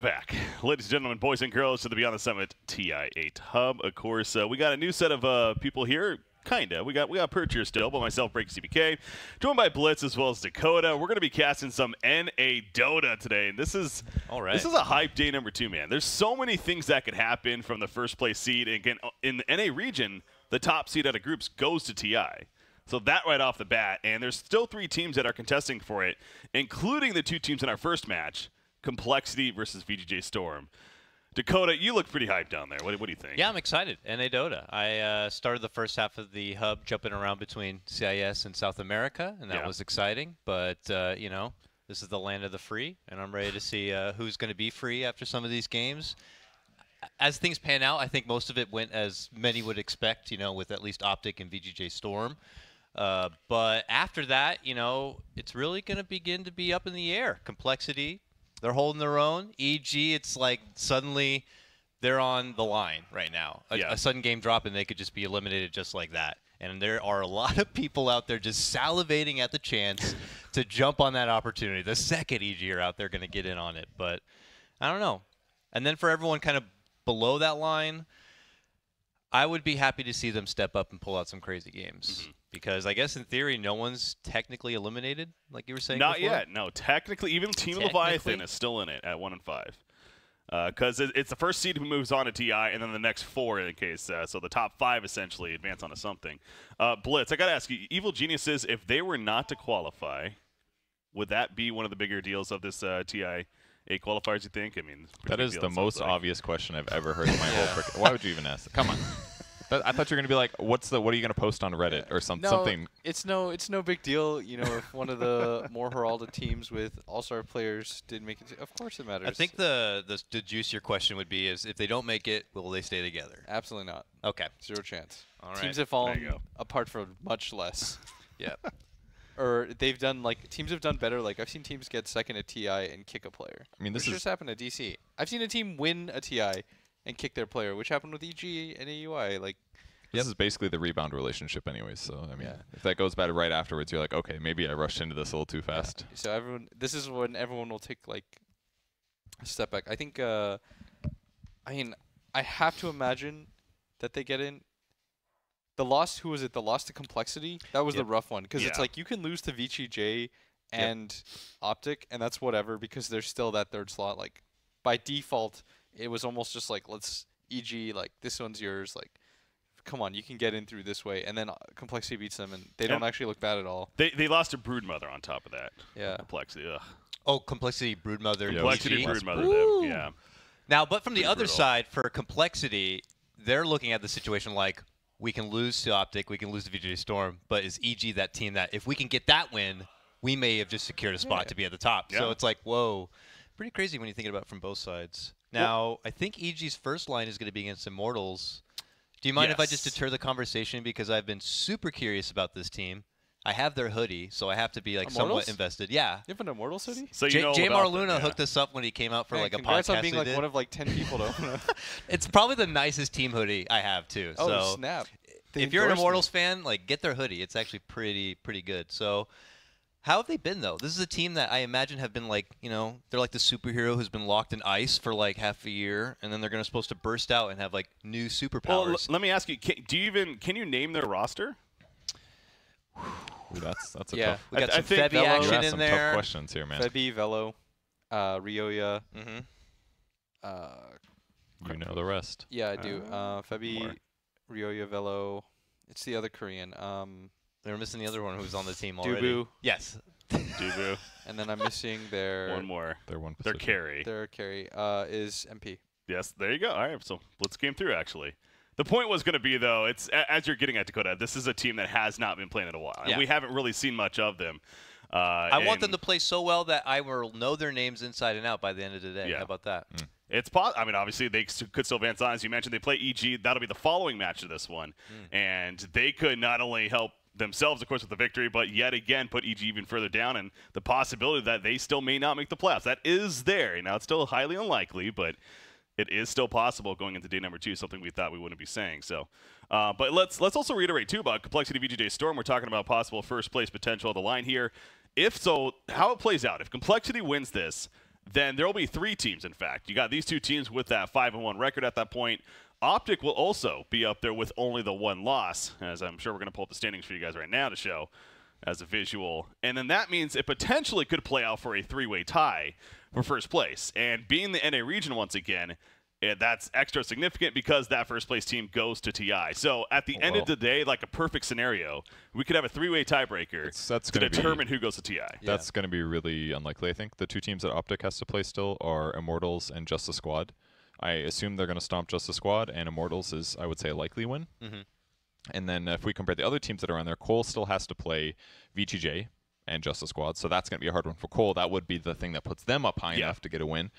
Back, ladies and gentlemen, boys and girls, to the Beyond the Summit TI8 Hub. Of course, we got a new set of people here. Kinda. We got Purge here still, but myself, BreakyCPK, joined by Blitz as well as Dakota. We're going to be casting some NA Dota today, and this is This is a hype day number 2, man. There's so many things that could happen from the first place seed. And again, in the NA region, the top seed out of groups goes to TI. So that right off the bat, and there's still 3 teams that are contesting for it, including the 2 teams in our first match. compLexity versus VGJ.Storm. Dakota, you look pretty hyped down there. What do you think? Yeah, I'm excited. NA Dota. I started the first half of the hub jumping around between CIS and South America, and that was exciting. But, you know, this is the land of the free, and I'm ready to see who's going to be free after some of these games. As things pan out, I think most of it went as many would expect, you know, with at least Optic and VGJ.Storm. But after that, you know, it's really going to begin to be up in the air. compLexity. They're holding their own. EG, it's like suddenly they're on the line right now. A sudden game drop, and they could just be eliminated just like that. And there are a lot of people out there just salivating at the chance to jump on that opportunity. The second EG are out there going to get in on it. But I don't know. And then for everyone kind of below that line, I would be happy to see them step up and pull out some crazy games. Because I guess in theory, no one's technically eliminated, like you were saying. Not yet. No, technically, even Team Leviathan is still in it at 1 and 5. Because it's the first seed who moves on to TI, and then the next 4 in case. So the top 5 essentially advance onto something. Blitz, I got to ask you, Evil Geniuses, if they were not to qualify, would that be one of the bigger deals of this TI8 qualifiers, you think? I mean, that is the most obvious question I've ever heard in my whole freaking. Why would you even ask that? Come on. I thought you were gonna be like, what are you gonna post on Reddit or something? It's no big deal. You know, if one of the more heralded teams with all-star players did make it, of course it matters. I think the juicier question would be is if they don't make it, will they stay together? Absolutely not. Okay. 0 chance. All right. Teams have fallen apart for much less. Yeah. Or they've done teams have done better. Like I've seen teams get second at TI and kick a player. I mean, this just happened at DC. I've seen a team win a TI and kick their player, which happened with EG and AUI. Like. This is basically the rebound relationship anyways, so, I mean, if that goes bad right afterwards, you're like, okay, maybe I rushed into this a little too fast. Yeah. So this is when everyone will take, like, a step back. I think, I mean, I have to imagine that they get in. The loss, who was it? The loss to compLexity? That was the rough one, because it's like you can lose to VGJ and Optic, and that's whatever, because there's still that 3rd slot. Like, by default, it was almost just like, let's EG, like, this one's yours, like, come on, you can get in through this way, and then compLexity beats them, and they don't actually look bad at all. They lost to Broodmother on top of that. Yeah. compLexity. Ugh. Oh, compLexity, Broodmother, compLexity, Broodmother. Yeah. Now, but from the other side, for compLexity, they're looking at the situation like we can lose to Optic, we can lose to VGJ.Storm, but is EG that team that if we can get that win, we may have just secured a spot to be at the top. So it's like, whoa, pretty crazy when you think about it from both sides. Now, I think EG's first line is going to be against Immortals. Do you mind if I just deter the conversation, because I've been super curious about this team? I have their hoodie, so I have to be like somewhat invested. Yeah. You have an Immortals hoodie? So you know Jamar Luna hooked us up when he came out for like a podcast. On being like one of like 10 people to own it. It's probably the nicest team hoodie I have too. Oh, snap. If you're an Immortals fan, like get their hoodie. It's actually pretty good. So how have they been, though? This is a team that I imagine have been like, you know, they're like the superhero who's been locked in ice for like half a year, and then they're supposed to burst out and have like new superpowers. Well, let me ask you, can you name their roster? Ooh, that's a tough. We got some Febby action in there. Tough questions here, man. Febby, Velo, Rioya. You know the rest. Yeah, I do. Febby, Rioya, Velo. It's the other Korean. They were missing the other one who was on the team already. Dubu. Yes. Dubu. And then I'm missing their... One more. Their carry. Their carry is MP. Yes, there you go. All right, so let's game through, actually. The point was going to be, though, it's as you're getting at, Dakota, this is a team that has not been playing in a while. And we haven't really seen much of them. I want them to play so well that I will know their names inside and out by the end of the day. How about that? It's I mean, obviously, they could still advance on. As you mentioned, they play EG. That'll be the following match of this one. And they could not only help themselves, of course, with the victory, but yet again put EG even further down, and the possibility that they still may not make the playoffs. That is there. Now, it's still highly unlikely, but it is still possible going into day number 2, something we thought we wouldn't be saying. So, but let's also reiterate, too, about compLexity VGJ.Storm. We're talking about possible first-place potential of the line here. If so, how it plays out. If compLexity wins this, then there will be 3 teams, in fact. You got these 2 teams with that 5-1 record at that point. Optic will also be up there with only the 1 loss, as I'm sure we're going to pull up the standings for you guys right now to show as a visual. And then that means it potentially could play out for a 3-way tie for first place. And being the NA region once again, that's extra significant because that first place team goes to TI. So at the end of the day, like a perfect scenario, we could have a 3-way tiebreaker to determine who goes to TI. That's going to be really unlikely, I think. The 2 teams that Optic has to play still are Immortals and Justice Squad. I assume they're going to stomp Justice Squad, and Immortals is, I would say, a likely win. And then if we compare the other teams that are on there, Cole still has to play VGJ and Justice Squad, so that's going to be a hard one for Cole. That would be the thing that puts them up high enough to get a win.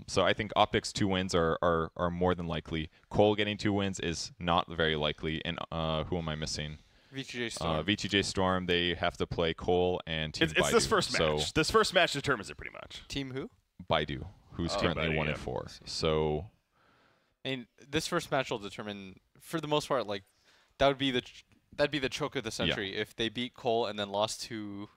So I think Optic's 2 wins are more than likely. Cole getting 2 wins is not very likely. And who am I missing? VGJ.Storm. VGJ.Storm, they have to play Cole and Team Baidu. It's this first match. This first match determines it pretty much. Team who? Baidu, who's currently Baidu, 1-4. So, I mean, this first match will determine, for the most part, like that'd be the choke of the century if they beat Cole and then lost to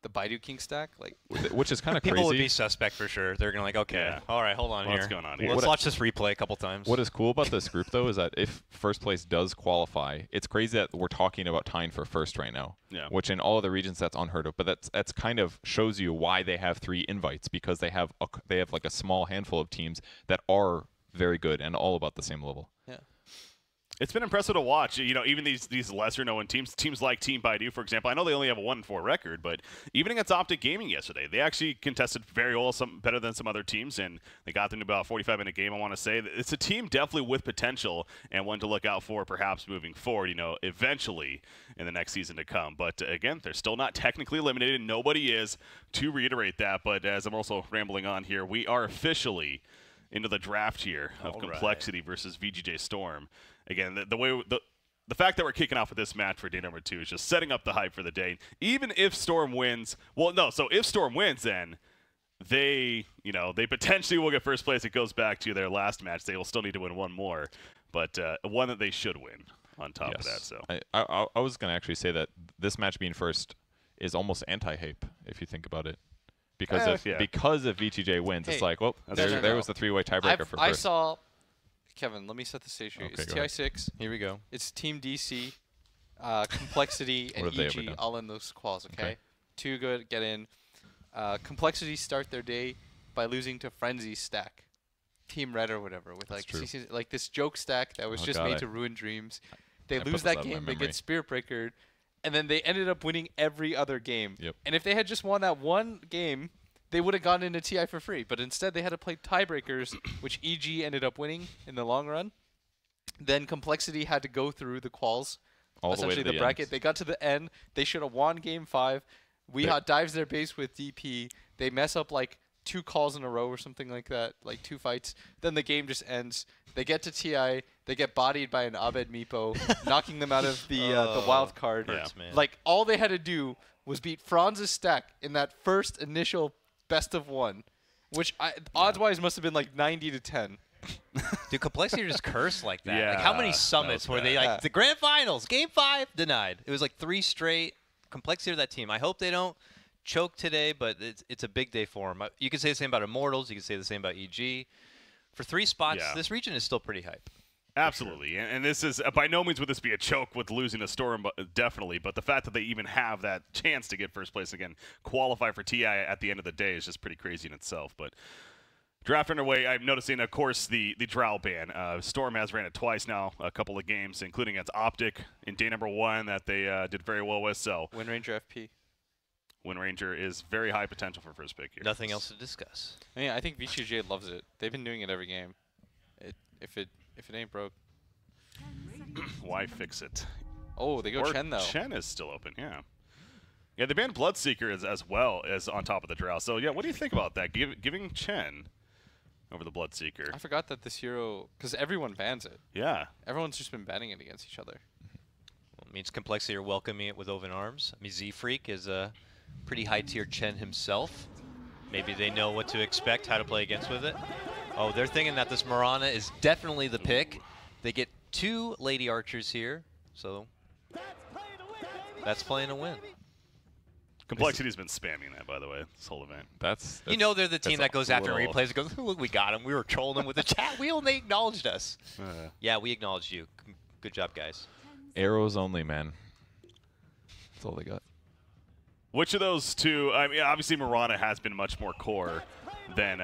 the Baidu King stack, like, which is kind of crazy. People would be suspect for sure. They're gonna like, okay, all right, hold on here. What's going on here? Let's watch this replay a couple times. What is cool about this group, though, is that if first place does qualify, it's crazy that we're talking about tying for first right now. Which in all other regions that's unheard of. But that's kind of shows you why they have 3 invites, because they have like a small handful of teams that are very good and all about the same level. It's been impressive to watch. You know, even these lesser-known teams like Team Baidu, for example. I know they only have a 1-4 record, but even against Optic Gaming yesterday, they actually contested very well, better than some other teams, and they got them to about a 45-minute game. I want to say it's a team definitely with potential and one to look out for, perhaps moving forward. You know, eventually in the next season to come. But again, they're still not technically eliminated. Nobody is. To reiterate that, but as I'm also rambling on here, we are officially into the draft here of compLexity versus VGJ.Storm. Again, the fact that we're kicking off with this match for day number 2 is just setting up the hype for the day. Even if Storm wins, so if Storm wins, then they potentially will get first place. It goes back to their last match. They will still need to win 1 more, but one that they should win on top of that. So I was going to actually say that this match being first is almost anti-hype if you think about it. Because if VGJ wins, it's like, well, there was the 3-way tiebreaker for first. I saw, Kevin, let me set the stage straight. It's TI6. Here we go. It's Team DC, compLexity, and EG all in those quals, okay? 2 good, get in. compLexity start their day by losing to Frenzy stack. Team Red or whatever, with like this joke stack that was just made to ruin dreams. They lose that game, they get Spirit Breakered, and then they ended up winning every other game. And if they had just won that 1 game, they would have gotten into TI for free. But instead, they had to play tiebreakers, which EG ended up winning in the long run. Then compLexity had to go through the quals, essentially the bracket. They got to the end. They should have won Game 5. Weehot dives their base with DP. They mess up like 2 calls in a row or something like that, like 2 fights. Then the game just ends. They get to TI. They get bodied by an Abed Meepo, knocking them out of the wild card. Like, all they had to do was beat Franz's stack in that first initial best of 1, which odds-wise must have been like 90-10. Dude, compLexity just cursed like that. Like, how many summits were they like the grand finals, Game 5 denied? It was like 3 straight. compLexity of that team. I hope they don't choke today, but it's a big day for them. You can say the same about Immortals. You can say the same about EG. For 3 spots, this region is still pretty hype. Absolutely, and this is by no means would this be a choke with losing a Storm, definitely. But the fact that they even have that chance to get first place again, qualify for TI at the end of the day, is just pretty crazy in itself. But draft underway. I'm noticing, of course, the Drow ban. Storm has ran it twice now, a couple of games, including against Optic in day number 1 that they did very well with. So Windranger FP. Windranger is very high potential for first pick here. Nothing else to discuss. I mean, I think VGJ loves it. They've been doing it every game. If it ain't broke, why fix it? Oh, they go Chen though. Chen is still open, yeah. Yeah, they banned Bloodseeker as well as on top of the Drow. So yeah, what do you think about that? Giving Chen over the Bloodseeker. I forgot that this hero, because everyone bans it. Yeah. Everyone's just been banning it against each other. Well, it means compLexity are welcoming it with open arms. I mean, Z-Freak is a pretty high-tier Chen himself. Maybe they know what to expect, how to play against with it. Oh, they're thinking that this Mirana is definitely the pick. They get 2 Lady Archers here, so that's playing to win. compLexity's been spamming that, by the way, this whole event. That's you know they're the team that goes after little- replays and goes, look, we got him. We were trolling him with the chat wheel, and they acknowledged us. Yeah, we acknowledged you. Good job, guys. arrows only, man. That's all they got. Which of those two? I mean, obviously Mirana has been much more core than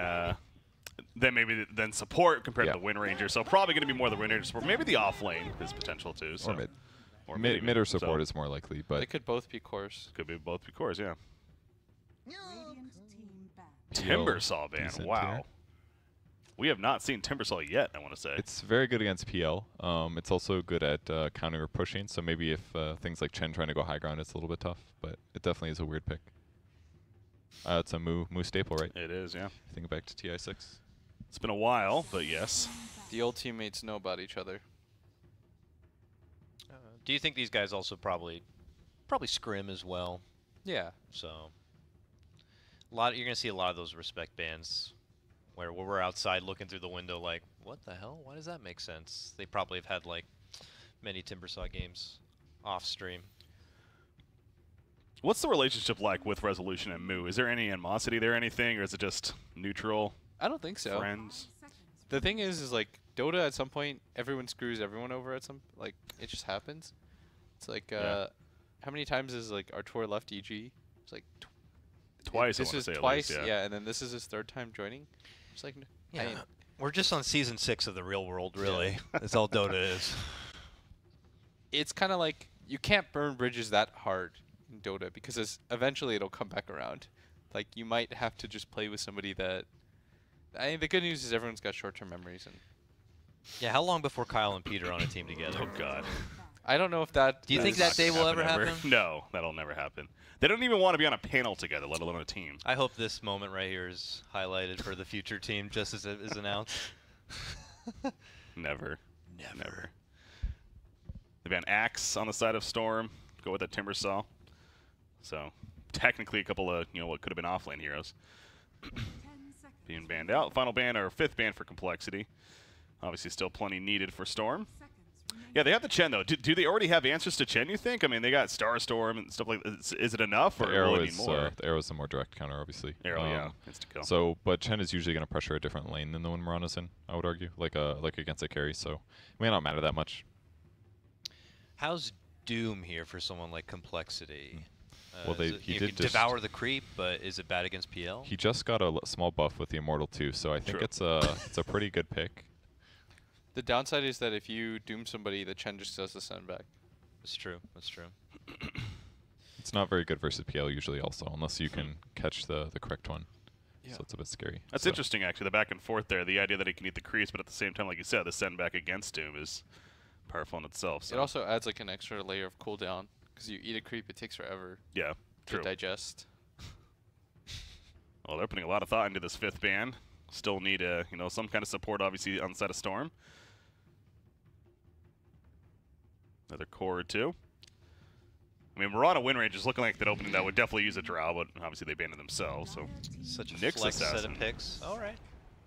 support compared to the Wind Ranger. So probably going to be more the Wind Ranger support. Maybe the off lane has potential too. So. Or mid. Or Mid or support is more likely, They but could both be cores. Could be both be cores, yeah. Radiant team ban. Timbersaw ban. decent Wow. tier. We have not seen Timbersaw yet, I want to say. it's very good against PL. It's also good at countering or pushing, so maybe if things like Chen trying to go high ground, it's a little bit tough, but it definitely is a weird pick. It's a Mu staple, right? It is, yeah. Think back to TI6. It's been a while, but yes. The old teammates know about each other. Do you think these guys also probably scrim as well? Yeah. So you're gonna see a lot of those respect bans where we're outside looking through the window like, what the hell? Why does that make sense? They probably have had like many Timbersaw games off stream. What's the relationship like with Resolution and Mu? Is there any animosity there, anything, or is it just neutral, I don't think so. friends? The thing is like Dota at some point everyone screws everyone over at some like it just happens. It's like how many times is like Artur left EG? It's like Twice, I This wanna is say at twice, least, yeah. and then this is his third time joining. It's like Yeah, we're just on season 6 of the real world, really. That's all Dota is. it's kind of like you can't burn bridges that hard in Dota because eventually it'll come back around. Like you might have to just play with somebody that. I mean, the good news is everyone's got short-term memories, and Yeah, how long before Kyle and Peter are on a team together? Oh, God. I don't know if that. Do you think is- that day will ever Ever. happen? No, that'll never happen. They don't even want to be on a panel together, let alone a team. I hope this moment right here is highlighted for the future team just as it is announced. Never. Never. They ban Axe on the side of Storm. Go with a Timbersaw. So, technically a couple of, what could have been off-lane heroes. 10 seconds. Being banned out. Final ban, or fifth ban for compLexity. Obviously still plenty needed for Storm. Seconds remaining. Yeah, they have the Chen, though. Do they already have answers to Chen, you think? I mean, they got Starstorm and stuff like that. Is it enough, or The will arrow it need is more? the arrow is the more direct counter, obviously. Arrow, yeah. Insta-kill. So, but Chen is usually going to pressure a different lane than the one Mirana's in, I would argue, like against a carry. So, it may not matter that much. How's Doom here for someone like compLexity? Well, Is it- he you did can just- devour the creep, but is it bad against PL? He just got a small buff with the Immortal too, so I think True. it's a pretty good pick. The downside is that if you doom somebody, the Chen just does the send back. That's true. That's true. It's not very good versus PL usually, also, unless you can catch the correct one. Yeah. So it's a bit scary. That's So- interesting, actually, the back and forth there. The idea that he can eat the crease, but at the same time, like you said, the send back against Doom is powerful in itself. So. It also adds like an extra layer of cooldown because you eat a creep, it takes forever Yeah, to true. digest. Well, they're putting a lot of thought into this fifth ban. Still need some kind of support, obviously, on the side of Storm. Another core or two. I mean, Mirana Wind Range is looking like that opening that would definitely use a drow, but obviously they banned it themselves. So Such a Nick's flex set assassin. of picks. All right.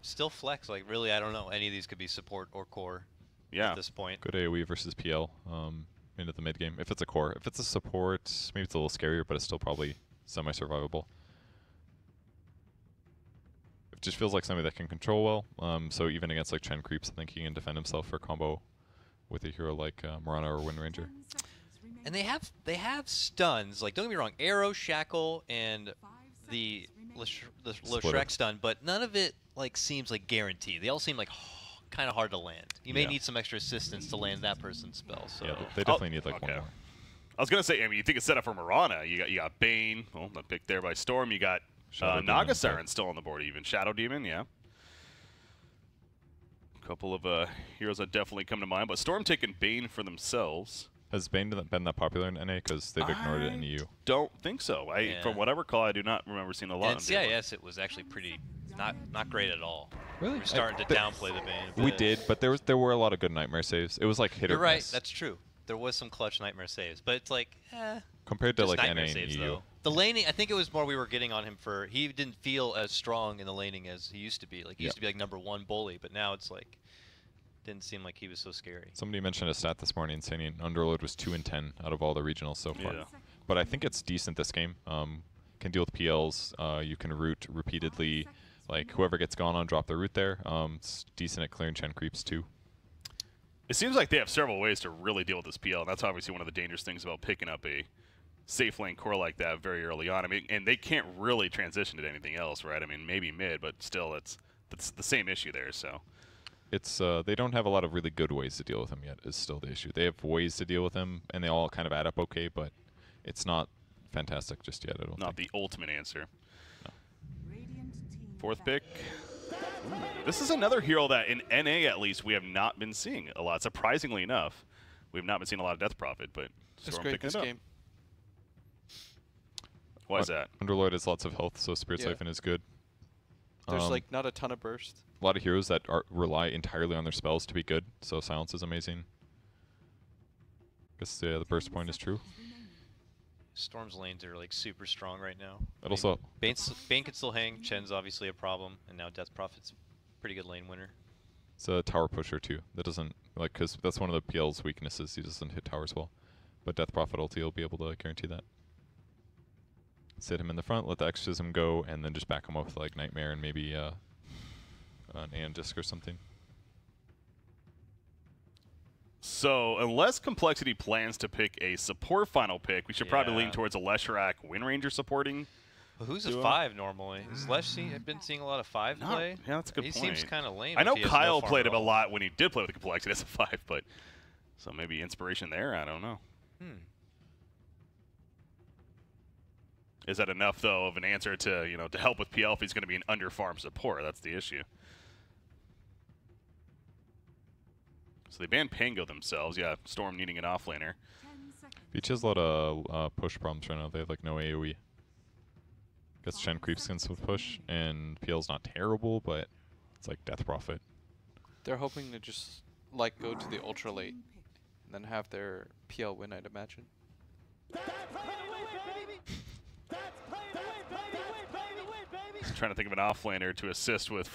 Still flex. Like, really, I don't know. Any of these could be support or core yeah, at this point. Good AoE versus PL into the mid game. If it's a core, if it's a support, maybe it's a little scarier, but it's still probably semi-survivable. It just feels like somebody that can control well. So even against like Chen creeps, I think he can defend himself for combo with a hero like Mirana or Wind Ranger. 10 seconds remaining. And they have stuns. Like, don't get me wrong, Arrow, Shackle, and 5 the seconds remaining. Splitter. Shrek stun, but none of it like seems like guaranteed. They all seem like kind of hard to land. You may Yeah. need some extra assistance to land that person's spell. So Yeah, they definitely need like one okay. more. I was gonna say, I mean, you think it's set up for Mirana. You got Bane, well, not picked there by Storm. You got Shadow Demon, Naga yeah. Siren still on the board, even Shadow Demon, yeah. A couple of heroes that definitely come to mind, but Storm taking Bane for themselves. Has Bane been that popular in NA? Because they've ignored it in EU. Don't think so. Yeah. From what I recall, I do not remember seeing a lot. And in CIS, it was actually pretty not great at all. Really? We're starting to downplay the Bane. a We bit. did, but there were a lot of good Nightmare saves. It was like hit You're or right. miss. That's true. There was some clutch Nightmare saves, but it's like, Compared to just like NA Nightmare and saves EU. though. The laning, I think it was more we were getting on him for he didn't feel as strong in the laning as he used to be. Like he used to be like #1 bully, but now it's like didn't seem like he was so scary. Somebody mentioned a stat this morning saying Underload was 2 in 10 out of all the regionals so far. Yeah. but I think it's decent this game. Can deal with PLs. You can root repeatedly. Like whoever gets gone on, drop the root there. It's decent at clearing Chen creeps too. It seems like they have several ways to really deal with this PL, and that's obviously one of the dangerous things about picking up a safe lane core like that very early on. I mean, and they can't really transition to anything else, right? I mean, maybe mid, but still, that's the same issue there. So It's they don't have a lot of really good ways to deal with him yet. Is still the issue. They have ways to deal with him, and they all kind of add up okay, but it's not fantastic just yet. I don't not think. the ultimate answer. Radiant team Fourth pick. This is another hero that in NA at least we have not been seeing a lot. Surprisingly enough, we've not been seeing a lot of Death Prophet, but That's Storm great picking this it up. game. Why is that? Underlord has lots of health, so Spirit Yeah. Siphon is good. There's like not a ton of burst. A lot of heroes that rely entirely on their spells to be good, so Silence is amazing. Guess the burst point is true. Storm's lanes are like super strong right now. But also, Bane can still hang. Chen's obviously a problem, and now Death Prophet's a pretty good lane winner. it's a tower pusher too. That doesn't like because that's one of the PL's weaknesses. He doesn't hit towers well, but Death Prophet ulti will be able to guarantee that. Sit him in the front, let the exorcism go, and then just back him up with like Nightmare and maybe an Disc or something. So unless complexity plans to pick a support final pick, we should probably lean Yeah. towards a Leshrac Wind Ranger supporting. Well, who's Duo? a 5 normally? Is Lesh I've been seeing a lot of 5 No, play. yeah, that's a good he point. seems kind of lame. I know if he has no Kyle farm played at him a all. lot when he did play with the complexity as a 5, but so maybe inspiration there. I don't know. Is that enough though of an answer to to help with PL if he's going to be an under farm support? That's the issue. So they banned Pango themselves. Yeah, Storm needing an offlaner. 10 seconds. Beach has a lot of push problems right now. They have like no AoE. Guess Chen creep skins with push, and PL's not terrible, but it's like Death Prophet. They're hoping to just like go to the ultra late and then have their PL win, I'd imagine. Trying to think of an offlaner to assist with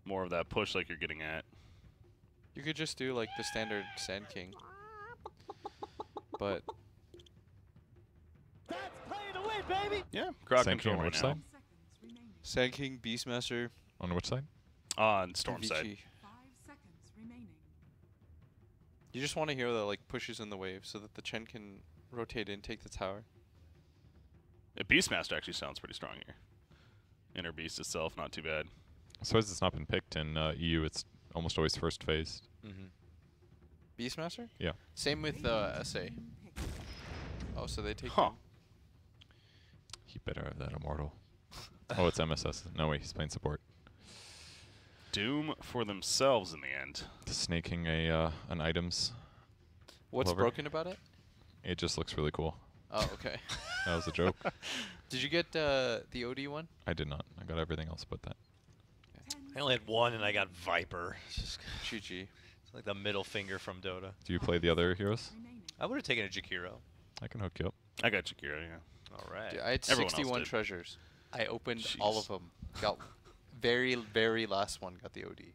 more of that push like you're getting at. You could just do like the standard Sand King. But Yeah, Croc Sand King control on right which now. side? 10 seconds remaining. Sand King, Beastmaster, On which side? On Storm side. VG. 5 seconds remaining. You just want a hero that like pushes in the wave so that the Chen can rotate in, take the tower. Beastmaster actually sounds pretty strong here. Inner Beast itself, not too bad. I suppose it's not been picked in EU. It's almost always first phased. Beastmaster? Yeah. Same with SA. Oh, so they take Huh. him. He better have that immortal. Oh, it's MSS. No way, he's playing support. Doom for themselves in the end. Snaking an items. What's Lover. broken about it? It just looks really cool. Oh, okay. That was a joke. Did you get the OD one? I did not. I got everything else but that. 10 I only had one, and I got Viper. It's just GG. it's like the middle finger from Dota. Do you play the other heroes? remaining. I would have taken a Jakiro. I can hook you up. I got Shakira, yeah. All right. Dude, I had Everyone else 61 did. treasures. I opened all of Jeez. them. Got very last one got the OD.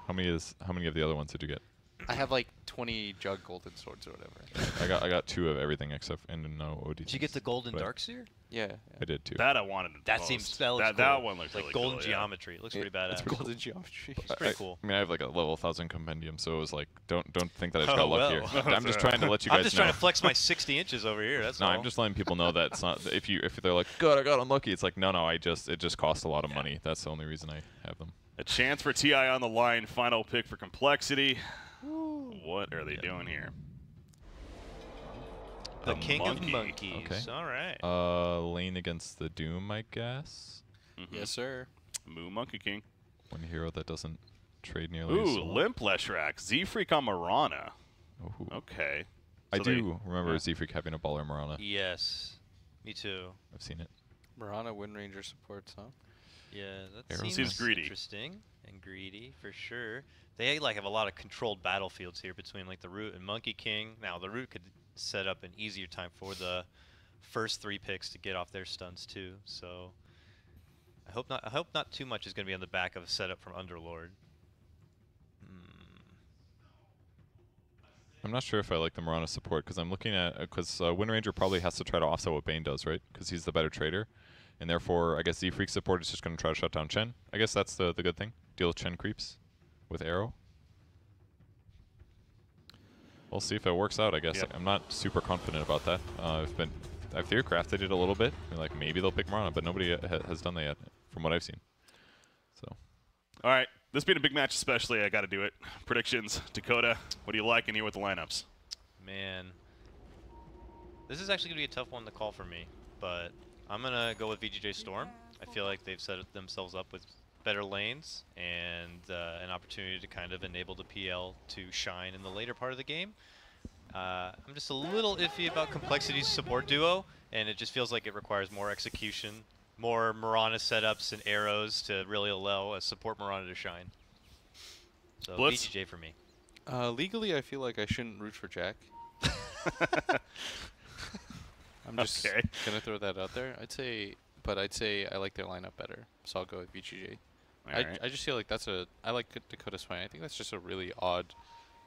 How many of the other ones did you get? I have like 20 jug golden swords or whatever. I got 2 of everything except and no OD. Did you get the golden Right. Darkseer? Yeah. I did too. That I wanted. That most. seems that looks that, cool. that one looks It's like really golden cool, yeah. geometry. It looks pretty badass. Golden geometry. It's pretty cool. I mean, I have like a level 1000 compendium, so it was like, don't think that I just Oh, got luckier. well. I'm just trying to let you guys I'm just know. trying to flex my 60 inches over here. That's No, all. I'm just letting people know that it's not. If they're like, God, I got unlucky. It's like, no, it just cost a lot of money. That's the only reason I have them. A chance for TI on the line. Final pick for complexity. What are they doing here? the A king monkey. of monkeys. Okay. All right. Lane against the Doom, I guess. Mhm. Yes, sir. Moo Monkey King. One hero that doesn't trade nearly. as Ooh, well. Limp Leshrac. Z-Freak on Marana. Ooh. Okay. I So they- do remember yeah. Z-Freak having a baller Marana. Yes. Me too. I've seen it. Marana Wind Ranger supports, huh? Yeah, that Arrow seems Seems greedy. interesting and greedy for sure. They like have a lot of controlled battlefields here between like the Root and Monkey King. Now the Root could set up an easier time for the first 3 picks to get off their stuns too. So I hope not. I hope not too much is going to be on the back of a setup from Underlord. I'm not sure if I like the Mirana support because I'm looking at because Wind Ranger probably has to try to offset what Bane does, right? Because he's the better trader, and therefore I guess Z-Freak support is just going to try to shut down Chen. I guess that's the good thing. Deal with Chen creeps with Arrow. We'll see if it works out. I guess Yep. I'm not super confident about that. I've theory crafted it a little bit. Like maybe they'll pick Mirana, but nobody has done that yet, from what I've seen. So. All right. This being a big match especially, I got to do it. Predictions. Dakota, what do you like in here with the lineups? Man. This is actually going to be a tough one to call for me, but I'm going to go with VGJ.Storm. I feel like they've set themselves up with better lanes and an opportunity to kind of enable the PL to shine in the later part of the game. I'm just a little iffy about compLexity's support duo, and it just feels like it requires more execution, more Mirana setups and arrows to really allow a support Mirana to shine. So Blitz? VGJ for me. Legally, I feel like I shouldn't root for Jack. I'm just Okay. gonna throw that out there. I'd say I like their lineup better, so I'll go with VGJ. I just feel like I like Dakota's fight. I think that's just a really odd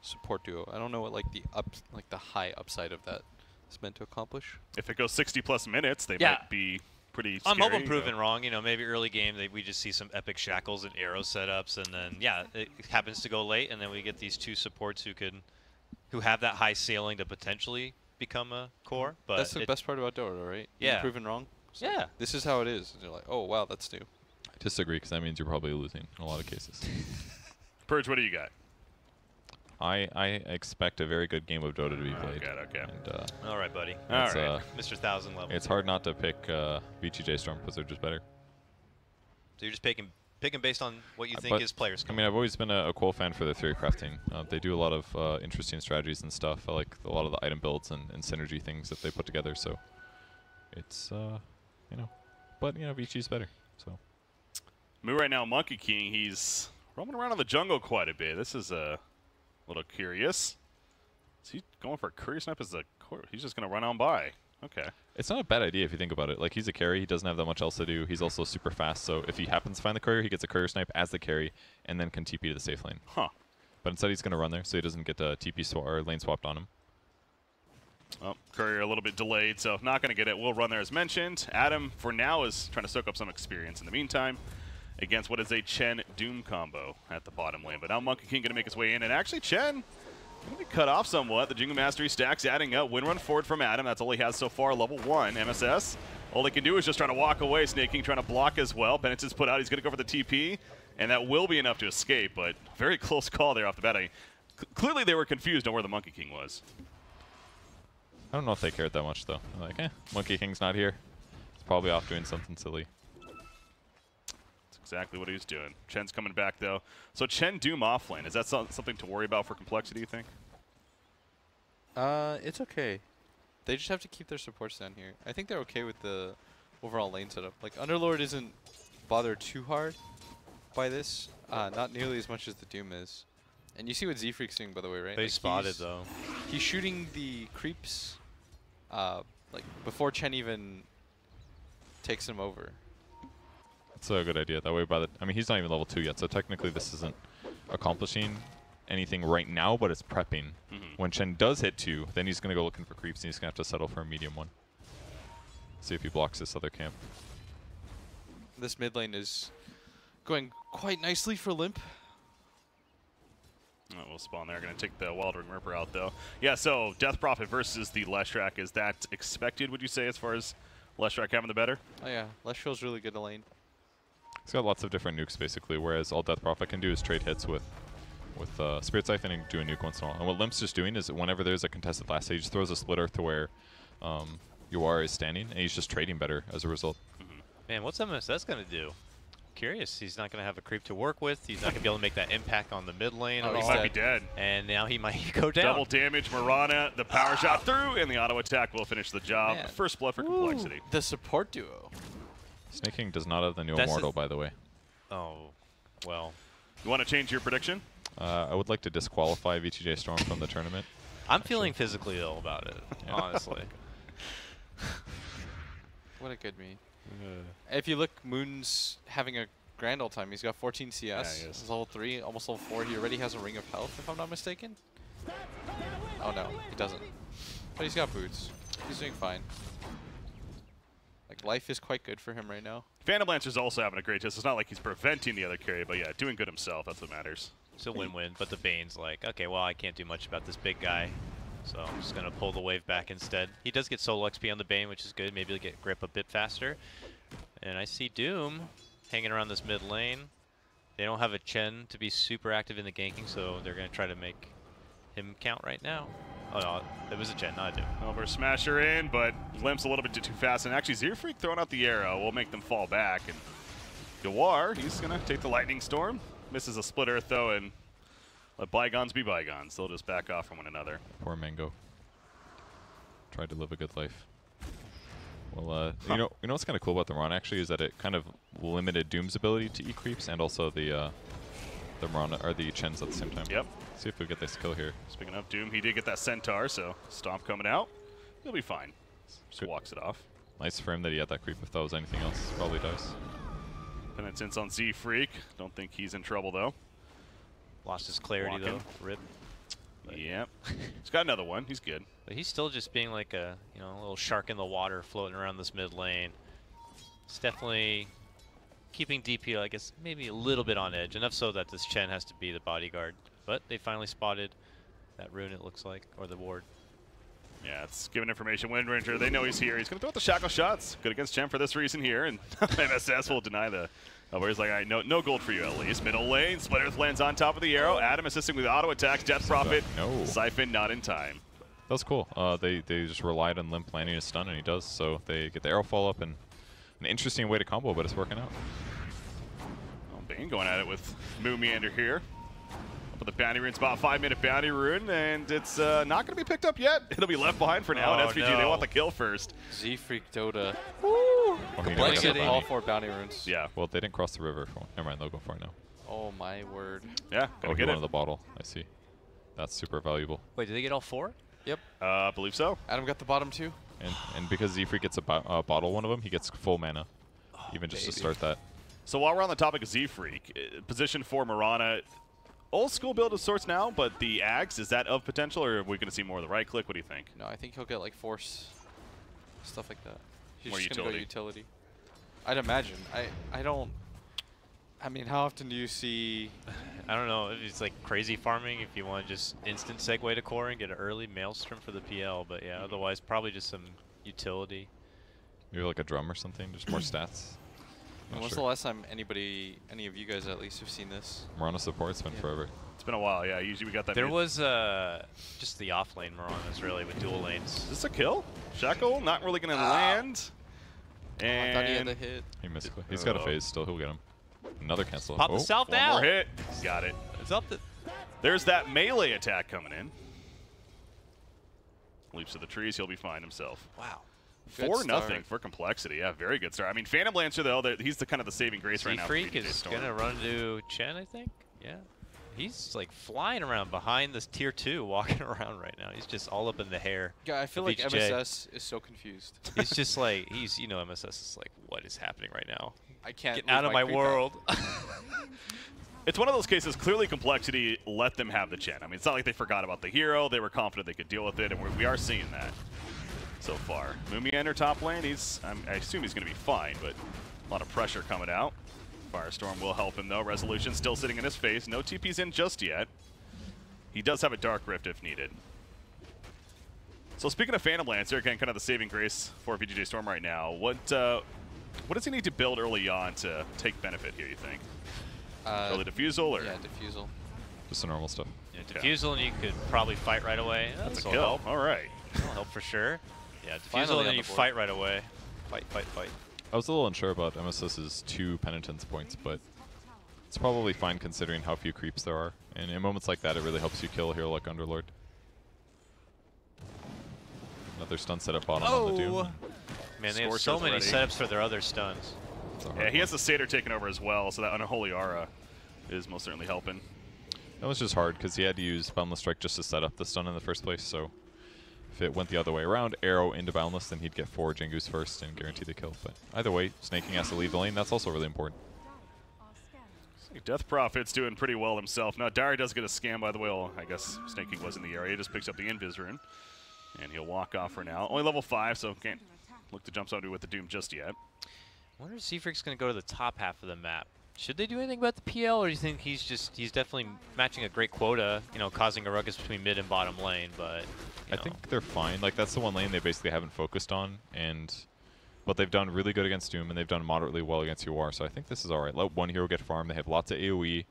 support duo. I don't know what like the high upside of that is meant to accomplish. If it goes 60+ minutes, they Yeah. might be pretty scary. I'm hoping proven wrong. You know, maybe early game we just see some epic shackles and arrow setups, and then yeah, it happens to go late, and then we get these two supports who have that high ceiling to potentially become a core. But That's the best part about Dota, right? Yeah. Being proven wrong. So Yeah. This is how it is. And you're like, oh wow, that's new. I disagree because that means you're probably losing in a lot of cases. Purge, what do you got? I expect a very good game of Dota to be played. Okay. And, All right, buddy. All it's, right. Mr. 1000 level. it's hard not to pick VGJ.Storm because they're just better. So you're just picking based on what you think But, is players. I mean, I've always been a Qual fan for their theory crafting. They do a lot of interesting strategies and stuff. I like a lot of the item builds and synergy things that they put together. So it's but VG's better. So Me right now, Monkey King, he's roaming around in the jungle quite a bit. This is a little curious. Is he going for a courier snipe as a core? He's just going to run on by. Okay. it's not a bad idea if you think about it. Like he's a carry, he doesn't have that much else to do. He's also super fast. So if he happens to find the courier, he gets a courier snipe as the carry, and then can TP to the safe lane. Huh. But instead, he's going to run there, so he doesn't get TP or lane swapped on him. Oh, courier a little bit delayed, so not going to get it. We'll run there as mentioned. Adam, for now, is trying to soak up some experience in the meantime against what is a Chen Doom combo at the bottom lane. But now Monkey King going to make his way in, and actually Chen going to be cut off somewhat. The Jingle Mastery stacks adding up. Win run forward from Adam. That's all he has so far, level 1 MSS. All he can do is just trying to walk away. Snake King trying to block as well. Penance is put out. He's going to go for the TP, and that will be enough to escape, but very close call there off the bat. Clearly they were confused on where the Monkey King was. I don't know if they cared that much, though. They're like, Monkey King's not here. He's probably off doing something silly. That's exactly what he was doing. Chen's coming back, though. So Chen Doom offlane, is that something to worry about for compLexity, you think? It's okay. They just have to keep their supports down here. I think they're okay with the overall lane setup. Like Underlord isn't bothered too hard by this, not nearly as much as the Doom is. And you see what Z-Freak's doing, by the way, right? They Like spotted though. He's shooting the creeps, like before Chen even takes him over. It's a good idea. That way, I mean, he's not even level 2 yet, so technically this isn't accomplishing anything right now, but it's prepping. When Chen does hit 2, then he's going to go looking for creeps, and he's going to have to settle for a medium one. See if he blocks this other camp. This mid lane is going quite nicely for Limp. Oh, we'll spawn there. Going to take the Wild Ring Ripper out, though. Yeah, so Death Prophet versus the Leshrac. Is that expected, would you say, as far as Leshrac having the better? Oh yeah, Lesh feels really good to lane. He's got lots of different nukes, basically, whereas all Death Prophet can do is trade hits with Spirit Siphon and do a nuke once in a while. And what Limp's just doing is that whenever there's a contested last, he just throws a splitter to where Yuara is standing, and he's just trading better as a result. Man, what's MSS going to do? Curious. He's not going to have a creep to work with. He's not going to be able to make that impact on the mid lane. Oh, at He all. might be dead. And now he might go down. Double damage, Mirana, the power shot through, and the auto attack will finish the job. Man. First blood for compLexity. The support duo. Snake King does not have the new That's Immortal, by the way. Oh, well. You want to change your prediction? I would like to disqualify VGJ.Storm from the tournament. I'm feeling physically ill about it, Yeah. honestly. What a good meme. If you look, Moon's having a grand old time. He's got 14 CS. he is. He's level 3, almost level 4. He already has a Ring of Health, if I'm not mistaken. Oh no, he doesn't. But he's got boots. He's doing fine. Like, life is quite good for him right now. Phantom Lancer's also having a great test. It's not like he's preventing the other carry, but yeah, doing good himself. That's what matters. It's a win-win, but the Bane's like, okay, well, I can't do much about this big guy, so I'm just going to pull the wave back instead. He does get solo XP on the Bane, which is good. Maybe he'll get grip a bit faster. And I see Doom hanging around this mid lane. They don't have a Chen to be super active in the ganking, so they're going to try to make him count right now. Oh, no, it was a Chen, not a Doom. Over smasher in, but limps a little bit too fast. And actually, Zerfreak throwing out the arrow will make them fall back. And Dewar, he's going to take the Lightning Storm. Misses a split earth, though, and let bygones be bygones. They'll just back off from one another. Poor Mango. Tried to live a good life. Well, you know what's kind of cool about the Mirana actually is that it kind of limited Doom's ability to eat creeps and also the Mirana or the Chens at the same time. Yep. See if we get this kill here. Speaking of Doom, he did get that Centaur, so Stomp coming out. He'll be fine. Just Good. walks it off. Nice for him that he had that creep. If that was anything else, probably dies. Penitence on Z-Freak. Don't think he's in trouble, though. Lost his clarity, Walking. though. Rip. Yep. He's got another one. He's good. But he's still just being like a, you know, a little shark in the water floating around this mid lane. It's definitely keeping DP, I guess, maybe a little bit on edge. Enough so that this Chen has to be the bodyguard. But they finally spotted that rune, it looks like, or the ward. Yeah, it's giving information. Wind Ranger, they know he's here. He's going to throw out the shackle shots. Good against Chen for this reason here. And MSS will deny the... where he's like, all right, no gold for you at least. Middle lane, Split Earth lands on top of the arrow. Adam assisting with the auto attacks. Death Prophet. No. Siphon not in time. That was cool. They just relied on Limp landing a stun, and he does. So they get the arrow follow up, and an interesting way to combo, but it's working out. Well, Bane going at it with Moo Meander here. Up with the bounty rune spot, 5-minute bounty rune, and it's not going to be picked up yet. It'll be left behind for now. Oh, And SVG, no. they want the kill first. Z-Freak Dota. Oh, he didn't Like get it, all bounty. 4 bounty runes. Yeah, Well, they didn't cross the river. Never mind, they'll go for it now. Oh my word. yeah, Oh, gonna he get wanted it. the bottle. I see. That's super valuable. Wait, did they get all 4? Yep. I believe so. Adam got the bottom 2. And because Z-Freak gets a bottle one of them, he gets full mana, even just to baby. start that. So while we're on the topic of Z-Freak, position for Mirana, old school build of sorts now, but the Axe, is that of potential, or are we going to see more of the right click? What do you think? No, I think he'll get like force, stuff like that. He's More just gonna go utility. utility. I'd imagine. I don't. I mean, how often do you see? I don't know if it's like crazy farming, if you want to just instant segue to core and get an early Maelstrom for the PL, but yeah, otherwise probably just some utility. Maybe like a drum or something, just more stats. And Not when's sure. the last time any of you guys at least have seen this? Mirana support, it's been Yeah. forever. It's been a while, yeah. Usually we got that. There mid- was just the off-lane Miranas really with dual lanes. Is this a kill? Shackle, not really going to land. Oh, I thought he had And the hit. He missed. He's got a Oh. phase still. He'll get him. Another cancel. Pop Oh, the south one out. more hit. Got it. It's up to... There's that melee attack coming in. Leaps to the trees, he'll be fine himself. Wow. Good 4-0 start. for complexity. Yeah, very good start. I mean, Phantom Lancer, though, he's the kind of the saving grace right now. for Z-Freak is VGJ.Storm. going to run to Chen, I think. Yeah. He's like flying around behind this tier 2, walking around right now. He's just all up in the hair. Yeah, I feel The like VGJ. MSS is so confused. He's just like, you know, MSS is like, what is happening right now? I can't. Get move out of my creep world. It's one of those cases, clearly complexity let them have the Chen. I mean, it's not like they forgot about the hero. They were confident they could deal with it, and we are seeing that so far. Mumiander top lane, I assume he's going to be fine, but a lot of pressure coming out. Firestorm will help him, though. Resolution still sitting in his face. No TP's in just yet. He does have a Dark Rift if needed. So speaking of Phantom Lancer, again, kind of the saving grace for VGJ.Storm right now, what does he need to build early on to take benefit here, you think? Early Diffusal? Or? Yeah, diffusal. just the normal stuff. Yeah, Diffusal, and you could probably fight right away. That's a This'll kill. help. All right. That'll help for sure. Yeah, Diffusal, Finally and then on you the board. fight right away. Fight, fight, fight. I was a little unsure about MSS's 2 penitence points, but it's probably fine considering how few creeps there are. And in moments like that, it really helps you kill a hero like Underlord. Another stun setup bottom on the Doom. Man, they have Scorcher's so many ready. setups for their other stuns. It's a hard Yeah, he one. has the Satyr taken over as well, so that Unholy Aura is most certainly helping. That was just hard because he had to use Boundless Strike just to set up the stun in the first place. So if it went the other way around, arrow into Boundless, then he'd get 4 Jengus first and guarantee the kill. But either way, Snaking has to leave the lane. That's also really important. Death Prophet's doing pretty well himself. Now, Dari does get a scam, by the way. Well, I guess Snaking was in the area. He just picks up the Invis rune. And he'll walk off for now. Only level 5, so can't look to jump somebody with the Doom just yet. I wonder if Seafreak's going to go to the top half of the map. Should they do anything about the PL, or do you think he's definitely matching a great quota, you know, causing a ruckus between mid and bottom lane, but, I think they're fine. Like, that's the one lane they basically haven't focused on, but they've done really good against Doom, and they've done moderately well against UR, so I think this is all right. Let one hero get farmed. They have lots of AoE.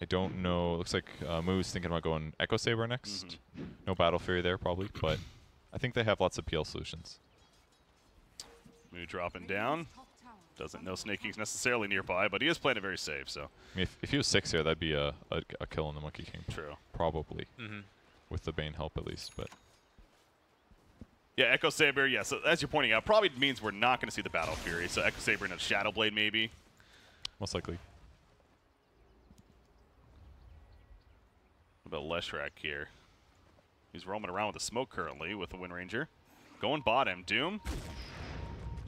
I don't know. It looks like Moo's thinking about going Echo Saber next. No Battle Fury there, probably, but I think they have lots of PL solutions. Moo dropping down. Doesn't know Snaking's necessarily nearby, but he is playing it very safe, so. I mean, if he was 6 here, that'd be a kill on the Monkey King. True. Probably. With the Bane help, at least, but. Yeah, Echo Saber, yeah, so as you're pointing out, probably means we're not going to see the Battle Fury, so Echo Saber and a Shadow Blade, maybe. Most likely. What about Leshrac here? He's roaming around with the smoke currently with the Wind Ranger. Going bottom. Doom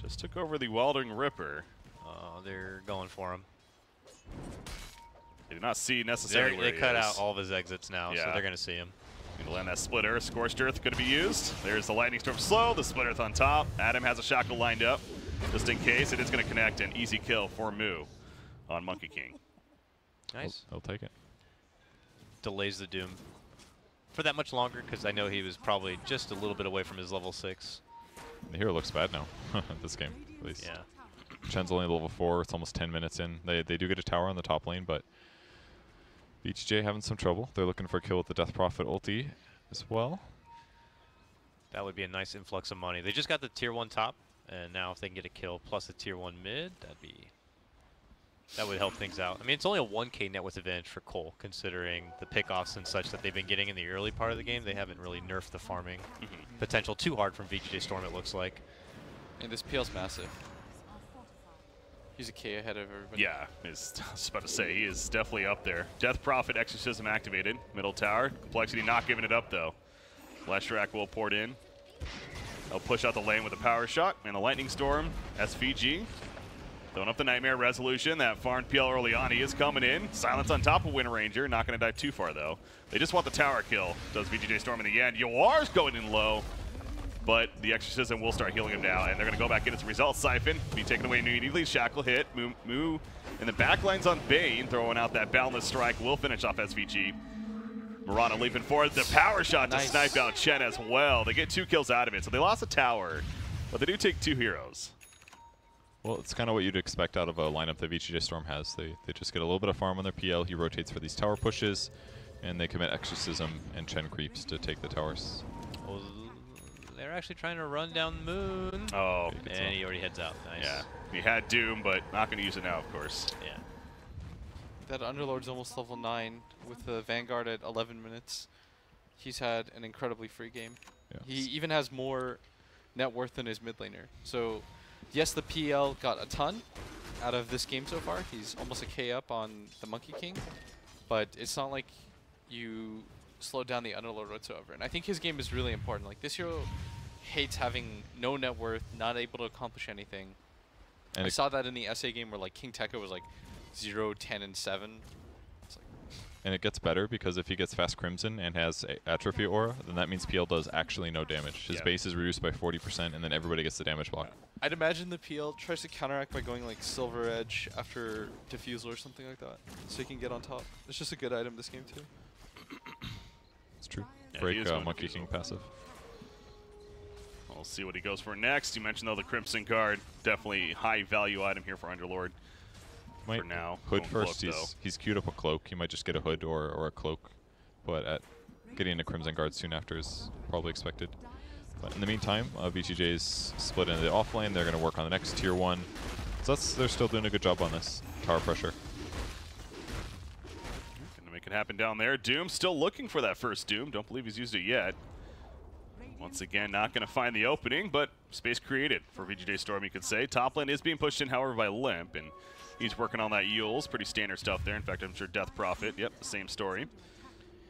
just took over the Welding Ripper. Oh, they're going for him. They do not see necessarily where they he cut is. out all of his exits now, so they're going to see him. Gonna land that Split Earth. Scorched Earth going to be used. There's the Lightning Storm slow, the Split Earth on top. Adam has a Shackle lined up just in case. It is going to connect. An easy kill for Moo on Monkey King. Nice. He'll take it. Delays the Doom for that much longer, because I know he was probably just a little bit away from his level 6. The hero looks bad now, this game, at least. Yeah. Chen's only level 4. It's almost 10 minutes in. They do get a tower on the top lane, but VGJ having some trouble. They're looking for a kill with the Death Prophet ulti as well. That would be a nice influx of money. They just got the tier 1 top, and now if they can get a kill plus a tier 1 mid, that would help things out. I mean, it's only a 1k net worth advantage for Cole, considering the pickoffs and such that they've been getting in the early part of the game. They haven't really nerfed the farming potential too hard from VGJ.Storm, it looks like. And this PL's massive. He's a K ahead of everybody. Yeah, I was about to say, he is definitely up there. Death Prophet Exorcism activated. Middle tower. Complexity not giving it up, though. Leshrac will port in. They'll push out the lane with a power shot. And the Lightning Storm, SVG. Throwing up the Nightmare Resolution. That farmed PL early on. He is coming in. Silence on top of Wind Ranger. Not going to dive too far, though. They just want the tower kill. Does VGJ.Storm in the end. Yoar's going in low. But the Exorcism will start healing him now, and they're going to go back in as a result. Siphon be taken away immediately. Shackle hit. Moo in the back lines on Bane, throwing out that Boundless Strike. Will finish off SVG. Murata leaping forward. The power shot to snipe out Chen as well. They get 2 kills out of it, so they lost a tower, but they do take 2 heroes. Well, it's kind of what you'd expect out of a lineup that VGJ.Storm has. They just get a little bit of farm on their PL. He rotates for these tower pushes, and they commit Exorcism and Chen creeps to take the towers. Well, they're actually trying to run down the moon. Oh. And he already heads out. Nice. Yeah. He had Doom, but not going to use it now, of course. Yeah. That Underlord's almost level 9 with the Vanguard at 11 minutes. He's had an incredibly free game. Yeah. He even has more net worth than his mid laner. So, yes, the PL got a ton out of this game so far. He's almost a K up on the Monkey King. But it's not like you slow down the Underlord whatsoever. And I think his game is really important. Like, this hero hates having no net worth, not able to accomplish anything. And I saw that in the SA game where, like, King Tekka was like 0, 10, and 7. It's like, and it gets better because if he gets Fast Crimson and has Atrophy Aura, then that means PL does actually no damage. His base is reduced by 40%, and then everybody gets the damage block. I'd imagine the PL tries to counteract by going like Silver Edge after Diffusal or something like that, so he can get on top. It's just a good item this game too. It's true. Yeah, Break Monkey King passive. We'll see what he goes for next. You mentioned, though, the Crimson Guard. Definitely high value item here for Underlord. For now. Hood first. He's queued up a cloak. He might just get a hood or a cloak. But getting a Crimson Guard soon after is probably expected. But in the meantime, VGJ's split into the off lane. They're going to work on the next tier 1. So they're still doing a good job on this. Tower pressure. Going to make it happen down there. Doom still looking for that first Doom. Don't believe he's used it yet. Once again, not going to find the opening, but space created for VGJ.Storm, you could say. Top lane is being pushed in, however, by Limp, and he's working on that Yules. Pretty standard stuff there. In fact, I'm sure Death Prophet, yep, the same story,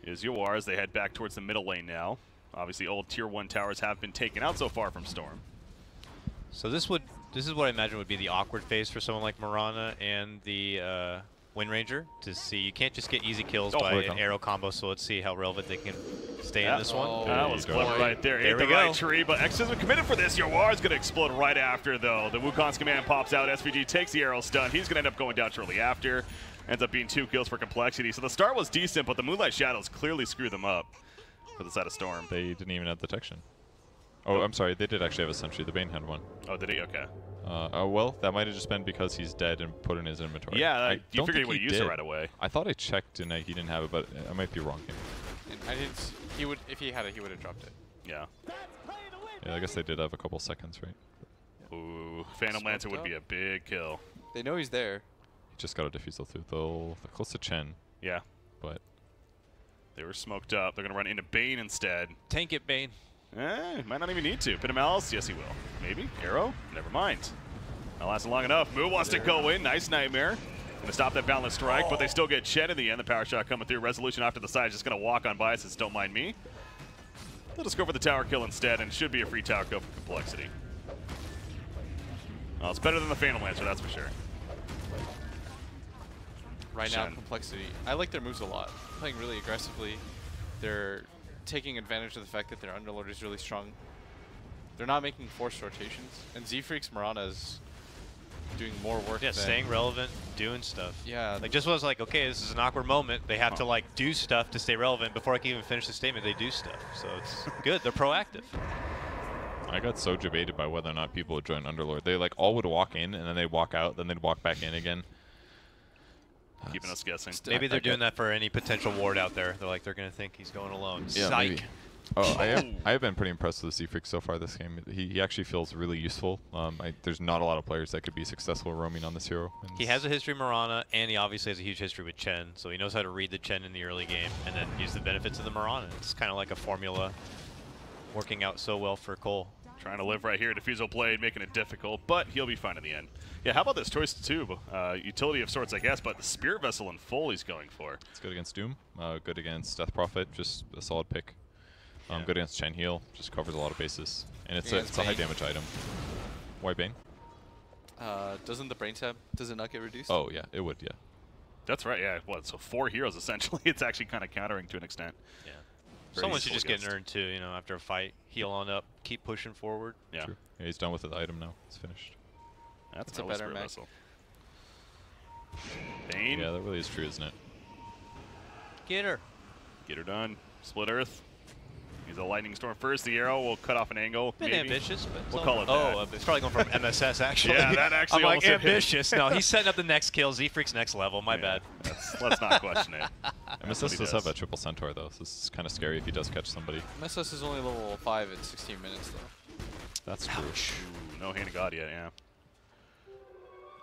is Yoar as they head back towards the middle lane now. Obviously, old tier 1 towers have been taken out so far from Storm. So this would This is what I imagine would be the awkward phase for someone like Mirana and the Wind Ranger to see. You can't just get easy kills by an arrow combo, so let's see how relevant they can stay in this one. That was clever right there. Hit the right tree, but X isn't committed for this. Yawar is going to explode right after, though. The Wukong's command pops out. SVG takes the arrow stun. He's going to end up going down shortly after. Ends up being 2 kills for complexity. So the start was decent, but the Moonlight Shadows clearly screw them up for the side of Storm. They didn't even have detection. Oh, I'm sorry. They did actually have a sentry. The Bane had one. Oh, did he? Okay. Oh, well, that might have just been because he's dead and put in his inventory. Yeah, you figured he would have used it right away. I thought I checked and he didn't have it, but I might be wrong here. And I didn't. He would, if he had it, he would have dropped it. Yeah. Yeah, I guess they did have a couple seconds, right? Ooh, Phantom Lancer would be a big kill. They know he's there. He just got a defusal through. They're close to Chen. Yeah. But they were smoked up. They're going to run into Bane instead. Tank it, Bane. Might not even need to. Pit him else? Yes, he will. Maybe. Arrow? Never mind. Not lasting long enough. Moo wants to go in. Nice Nightmare. Going to stop that Boundless Strike, but they still get Chen in the end. The power shot coming through. Resolution off to the side. Just going to walk on by since don't mind me. They'll just go for the tower kill instead, and it should be a free tower kill for complexity. Well, it's better than the Phantom Lancer, that's for sure. Right now, complexity. I like their moves a lot. Playing really aggressively. They're taking advantage of the fact that their Underlord is really strong. They're not making forced rotations. And Z-Freak's Mirana is doing more work. Yeah, staying relevant, doing stuff. Yeah. Like, just was like, okay, this is an awkward moment. They have to, like, do stuff to stay relevant. Before I can even finish the statement, they do stuff. So it's good. They're proactive. I got so debated by whether or not people would join Underlord. They, like, all would walk in, and then they'd walk out, then they'd walk back in again. Keeping us guessing. Maybe they're doing that for any potential ward out there. They're like, they're going to think he's going alone. Yeah, Psych. maybe. Oh, I have been pretty impressed with the Z-Freak so far this game. He actually feels really useful. There's not a lot of players that could be successful roaming on this hero. He has a history with Mirana, and he obviously has a huge history with Chen, so he knows how to read the Chen in the early game and then use the benefits of the Mirana. It's kind of like a formula working out so well for Cole. Trying to live right here. Diffusal Blade, making it difficult, but he'll be fine in the end. Yeah, how about this choice too? Utility of sorts, I guess, but the Spirit Vessel in full he's going for. It's good against Doom, good against Death Prophet, just a solid pick. Good against Chen Heal, just covers a lot of bases. And it's a high damage item. Why Bane? Doesn't the Brain Tab, does it not get reduced? Oh, yeah, it would, yeah. That's right, yeah. What, so 4 heroes essentially. It's actually kind of countering to an extent. Yeah. Someone should just get nerd too, you know, after a fight, heal on up, keep pushing forward. Yeah. True. Yeah, he's done with the item now. It's finished. That's a better mech. Bane. Yeah, that really is true, isn't it? Get her. Get her done. Split Earth. Use a Lightning Storm first. The arrow will cut off an angle. Bit ambitious, but we'll call it that. It's probably going from MSS, actually. Yeah, that actually I'm like, almost ambitious. No, he's setting up the next kill. Z-Freak's next level. My bad. Let's not question it. MSS does have a triple centaur, though, so this is kind of scary if he does catch somebody. MSS is only level 5 in 16 minutes, though. That's true. Ooh, no Hand of God yet, yeah.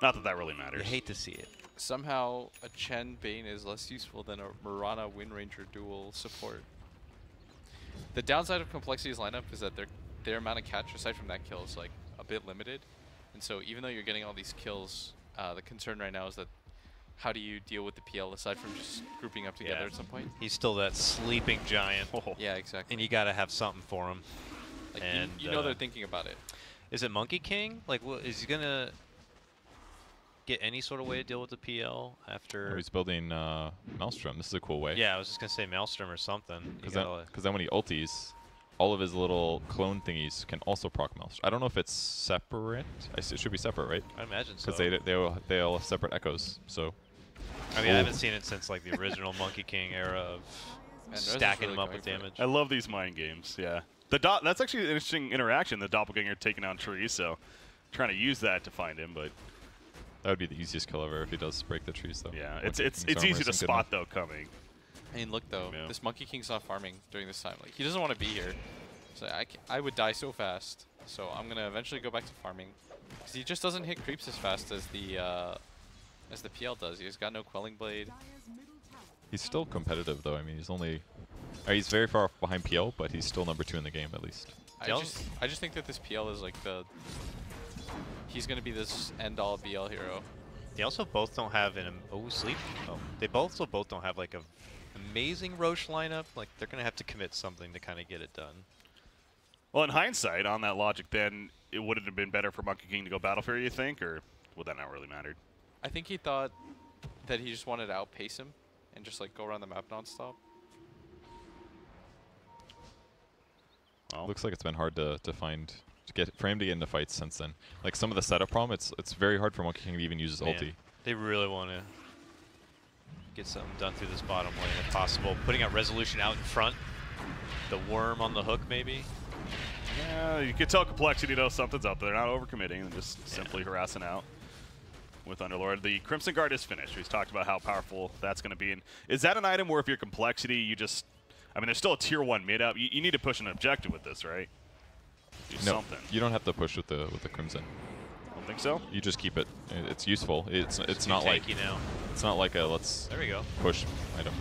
Not that that really matters. You hate to see it. Somehow, a Chen Bane is less useful than a Mirana Wind Ranger dual support. The downside of Complexity's lineup is that their amount of catch, aside from that kill, is like a bit limited. And so even though you're getting all these kills, the concern right now is that how do you deal with the PL aside from just grouping up together at some point? He's still that sleeping giant. Oh. Yeah, exactly. And you got to have something for him. Like and you know they're thinking about it. Is it Monkey King? Like, is he going to get any sort of way to deal with the PL after? Oh, he's building Maelstrom. This is a cool way. Yeah, I was just going to say Maelstrom or something. Because then when he ulties, all of his little clone thingies can also proc Maelstrom. I don't know if it's separate. It should be separate, right? I imagine so. Because they all have separate echoes, so. I mean, I haven't seen it since like the original Monkey King era of stacking really them up with damage. I love these mind games, yeah. That's actually an interesting interaction, the Doppelganger taking down trees, so trying to use that to find him, but... That would be the easiest kill ever if he does break the trees, though. Yeah, it's easy to spot, though, coming. I mean, look, though, this Monkey King's not farming during this time. Like, he doesn't want to be here. So I would die so fast. So I'm going to eventually go back to farming. Because he just doesn't hit creeps as fast as the PL does. He's got no Quelling Blade. He's still competitive, though. I mean, he's very far behind PL, but he's still #2 in the game, at least. I just think that this PL is like he's going to be this end-all BL hero. They also both don't have sleep. Oh, they both don't have like a amazing Roche lineup. Like they're going to have to commit something to kind of get it done. Well, in hindsight, on that logic, then it would have been better for Monkey King to go Battle Fury, you think, or would that not really matter? I think he thought that he just wanted to outpace him and just like go around the map nonstop. Well, Looks like it's been hard to find for him to get into fights since then. Like some of the setup problem, it's very hard for Monkey King to even use his Man, ulti. They really want to get something done through this bottom lane if possible. Putting out Resolution out in front. The worm on the hook, maybe. yeah, you could tell compLexity though something's up there. They're not overcommitting and just simply harassing out with Underlord. The Crimson Guard is finished. We've talked about how powerful that's going to be. And is that an item where if you're compLexity, you just, I mean, there's still a tier 1 mid up. You need to push an objective with this, right? Do No, something. you don't have to push with the Crimson. Don't think so? You just keep it. It's useful. It's Too not like tanky now. it's not like a let's There we go. push item.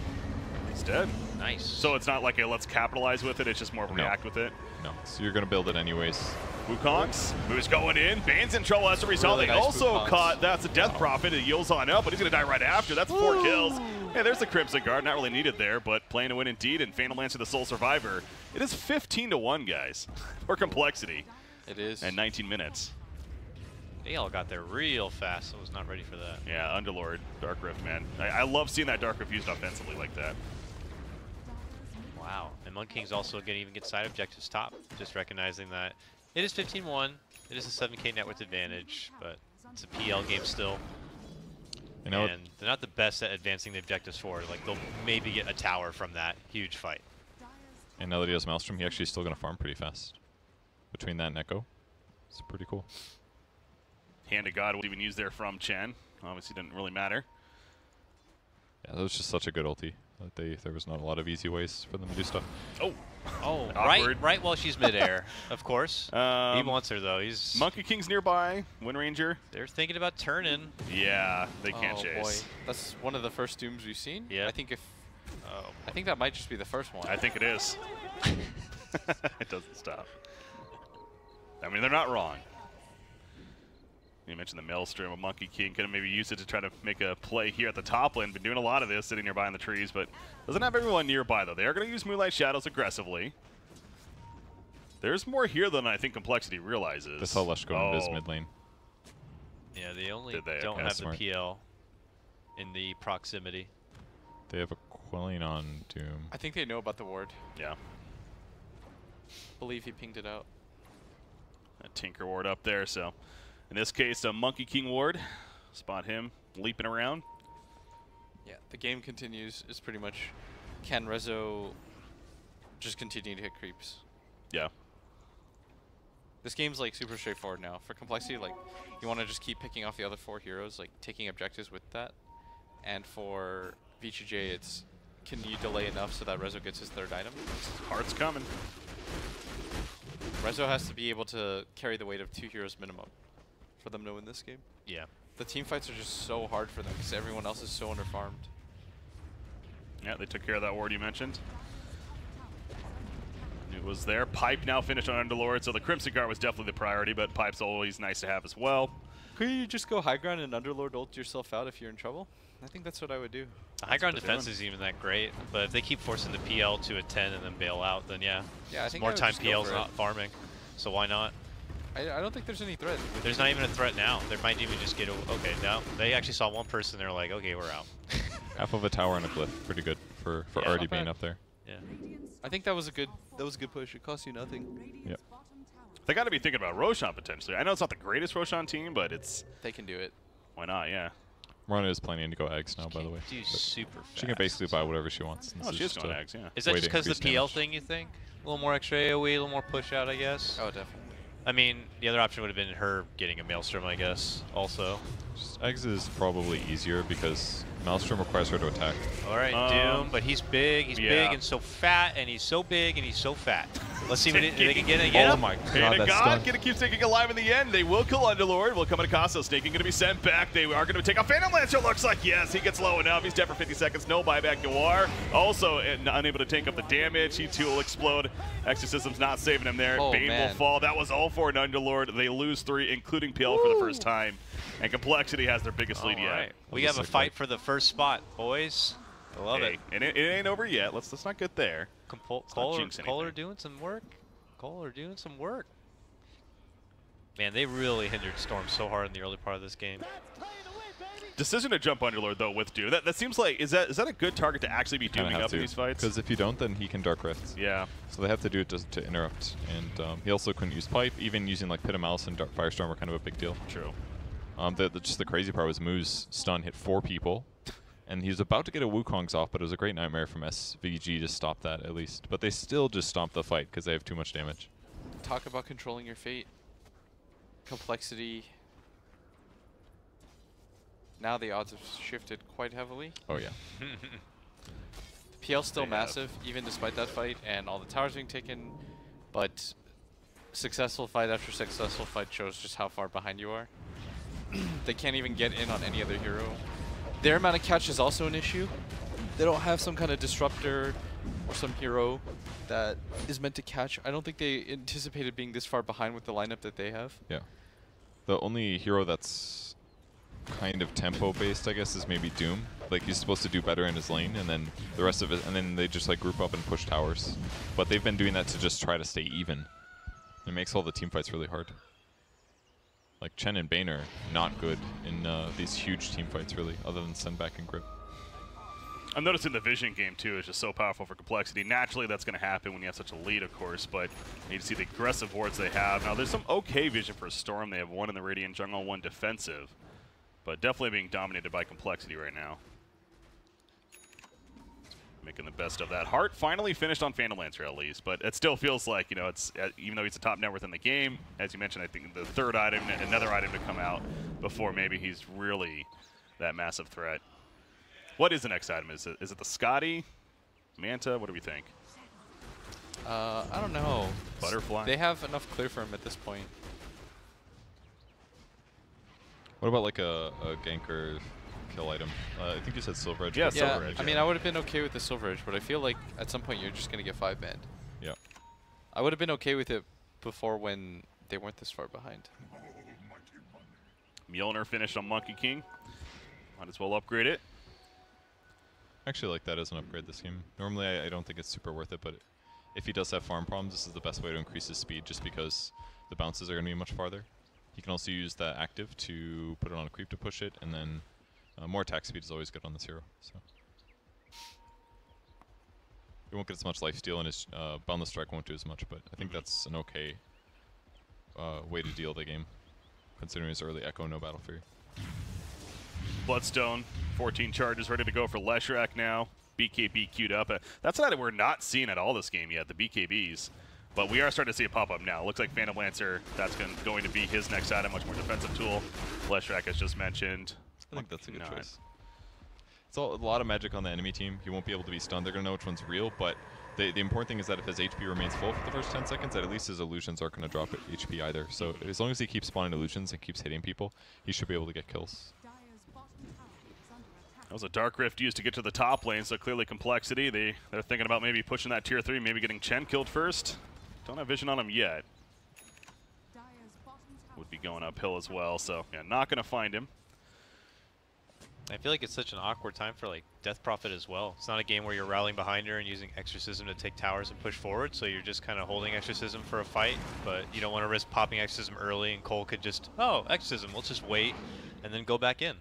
He's dead. Nice. So it's not like a let's capitalize with it. It's just more of a No. react with it. No, so you're gonna build it anyways. Wukongs, who's going in. Bane's in trouble as a result. Really They nice also Wukongs. caught, that's a death prophet. It yields on up, but he's going to die right after. That's 4 kills. Hey, there's the Crimson Guard. Not really needed there, but playing to win indeed. And Phantom Lancer, the sole survivor. It is 15-1, guys, for compLexity. It is. And 19 minutes. They all got there real fast. I was not ready for that. Yeah, Underlord, Dark Rift, man. I love seeing that Dark Rift used offensively like that. Wow. And Monkey King's also going to even get side objectives top. Just recognizing that it is 15-1. It is a 7K net worth advantage, but it's a PL game still. You know, And they're not the best at advancing the objectives forward. Like, they'll maybe get a tower from that huge fight. and now that he has Maelstrom, he actually is still gonna farm pretty fast. Between that and Echo, it's pretty cool. Hand of God was even used there from Chen. Obviously didn't really matter. Yeah, that was just such a good ulti. That there was not a lot of easy ways for them to do stuff. Oh, Oh, Awkward. right while she's midair, of course. He wants her, though. He's Monkey King's nearby. Wind Ranger. They're thinking about turning. Yeah, they can't Oh chase. boy, that's one of the first dooms we've seen. Yeah. I think I think that might just be the first one. I think it is. It doesn't stop. I mean, they're not wrong. You mentioned the Maelstrom of Monkey King. Could have maybe used it to try to make a play here at the top lane. Been doing a lot of this, sitting nearby in the trees, but doesn't have everyone nearby, though. They are going to use Moonlight Shadows aggressively. There's more here than I think compLexity realizes. They saw Lush go in Biz mid lane. Yeah, they only Did they? don't Okay, have smart. the PL in the proximity. They have a Quelling on Doom. I think they know about the ward. Yeah. Believe he pinged it out. A Tinker Ward up there, so in this case, a Monkey King Ward. Spot him leaping around. Yeah, the game continues. It's pretty much can Rezo just continue to hit creeps. Yeah. This game's like super straightforward now. For compLexity, like you want to just keep picking off the other 4 heroes, like taking objectives with that. And for VGJ, it's can you delay enough so that Rezo gets his 3rd item? Heart's coming. Rezo has to be able to carry the weight of 2 heroes minimum for them to win this game. Yeah. The team fights are just so hard for them because everyone else is so underfarmed. Yeah, they took care of that ward you mentioned. It was there. Pipe now finished on Underlord, so the Crimson Guard was definitely the priority, but Pipe's always nice to have as well. Could you just go high ground and Underlord ult yourself out if you're in trouble? I think that's what I would do. The high ground what they're defense doing. isn't even that great, but if they keep forcing the PL to a 10 and then bail out, then yeah. Yeah, I It's think more I would time just go PL's for not it. farming, so why not? I don't think there's any threat. There's not even a threat now. There might even just get okay. No, they actually saw one person. They're like, okay, we're out. Half of a tower and a glyph. Pretty good for Yeah, already not being bad. up there. Yeah. I think that was a good push. It cost you nothing. Yep. They got to be thinking about Roshan potentially. I know it's not the greatest Roshan team, but it's They can do it. why not? Yeah. Rona is planning to go eggs now, by the way. Do But super fast. she can basically buy whatever she wants. and Oh, this she is just going a- eggs. Yeah. Is that way just to because the increase PL damage. thing, you think? A little more extra AoE, a little more push out, I guess? Oh, definitely. I mean, the other option would have been her getting a Maelstrom, I guess, also. Just eggs is probably easier because Maelstrom requires her to attack. All right, Doom, but he's big yeah. and so fat, and he's so big and he's so fat. Let's see if they can get it Oh again. my Hand god, of that's God, done. gonna keep taking alive in the end. They will kill Underlord. Will come at a cost. So Snaking gonna be sent back. They are gonna take off Phantom Lancer. Looks like yes, he gets low enough. He's dead for 50 seconds. No buyback. Noir also unable to tank up the damage. He too will explode. Exorcism's not saving him there. Oh, Bane will man. fall. That was all for an Underlord. They lose 3, including PL for the first time. And compLexity has their biggest lead All yet. right. We That was have a a sick fight play. for the first spot, boys. I love Hey, and it ain't over yet. Let's not get there. it. not jinx Kohler anything. doing some work. Kohler doing some work. Man, they really hindered Storm so hard in the early part of this game. Decision to jump Underlord though with Doom. That seems like is that a good target to actually be dooming up in these fights? Because if you don't, then he can Dark Rift. Yeah. So they have to do it to interrupt. And he also couldn't use Pipe. Even using like Pit of Malice and Firestorm were kind of a big deal. True. Just the crazy part was Moo's stun hit 4 people. And he was about to get a Wukong's off, but it was a great nightmare from SVG to stop that at least. But they still just stomped the fight because they have too much damage. Talk about controlling your fate. Complexity. Now the odds have shifted quite heavily. Oh yeah. The PL's still massive, even despite that fight and all the towers being taken. But successful fight after successful fight shows just how far behind you are. They can't even get in on any other hero. Their amount of catch is also an issue. They don't have some kind of disruptor or some hero that is meant to catch. I don't think they anticipated being this far behind with the lineup that they have. Yeah. The only hero that's kind of tempo based, I guess, is maybe Doom. Like he's supposed to do better in his lane, and then the rest of it, and then they just like group up and push towers. But they've been doing that to just try to stay even. It makes all the team fights really hard. Like Chen and Bane are not good in these huge team fights, really, other than send back and grip. I'm noticing the vision game too is just so powerful for complexity. Naturally, that's going to happen when you have such a lead, of course, but you need to see the aggressive wards they have. Now, there's some okay vision for Storm. They have 1 in the Radiant jungle, 1 defensive, but definitely being dominated by complexity right now. Making the best of that. Heart finally finished on Phantom Lancer at least, but it still feels like, you know, it's even though he's a top net worth in the game, as you mentioned, I think the third item, another item to come out before maybe he's really that massive threat. What is the next item? Is it the Scotty? Manta? What do we think? I don't know. Butterfly? They have enough clear for him at this point. What about like a gank or kill item? I think you said Silver Edge. Yeah, Yeah, Silver Edge, I mean, I would have been okay with the Silver Edge, but I feel like at some point you're just going to get 5-banned. Yeah. I would have been okay with it before when they weren't this far behind. Mjolnir finished on Monkey King. Might as well upgrade it. I actually like that as an upgrade this game. Normally I don't think it's super worth it, but if he does have farm problems, this is the best way to increase his speed just because the bounces are going to be much farther. He can also use that active to put it on a creep to push it, and then more attack speed is always good on this hero. So he won't get as much lifesteal, and his Boundless Strike won't do as much, but I think that's an okay way to deal the game, considering his early Echo, no Battle Fury. Bloodstone, 14 charges, ready to go for Leshrac now. BKB queued up. That's an item we're not seeing at all this game yet, the BKBs. But we are starting to see it pop up now. Looks like Phantom Lancer, that's going to be his next item, much more defensive tool. Leshrac, as just mentioned. I think that's a good choice. It's a lot of magic on the enemy team. He won't be able to be stunned. They're going to know which one's real, but the important thing is that if his HP remains full for the first 10 seconds, that at least his illusions aren't going to drop HP either. So as long as he keeps spawning illusions and keeps hitting people, he should be able to get kills. That was a Dark Rift used to get to the top lane, so clearly complexity. They're thinking about maybe pushing that tier 3, maybe getting Chen killed first. Don't have vision on him yet. Would be going uphill as well, so yeah, not going to find him. I feel like it's such an awkward time for like Death Prophet as well. It's not a game where you're rallying behind her and using Exorcism to take towers and push forward, so you're just kind of holding Exorcism for a fight, but you don't want to risk popping Exorcism early, and Cole could just, oh, Exorcism, we'll just wait and then go back in.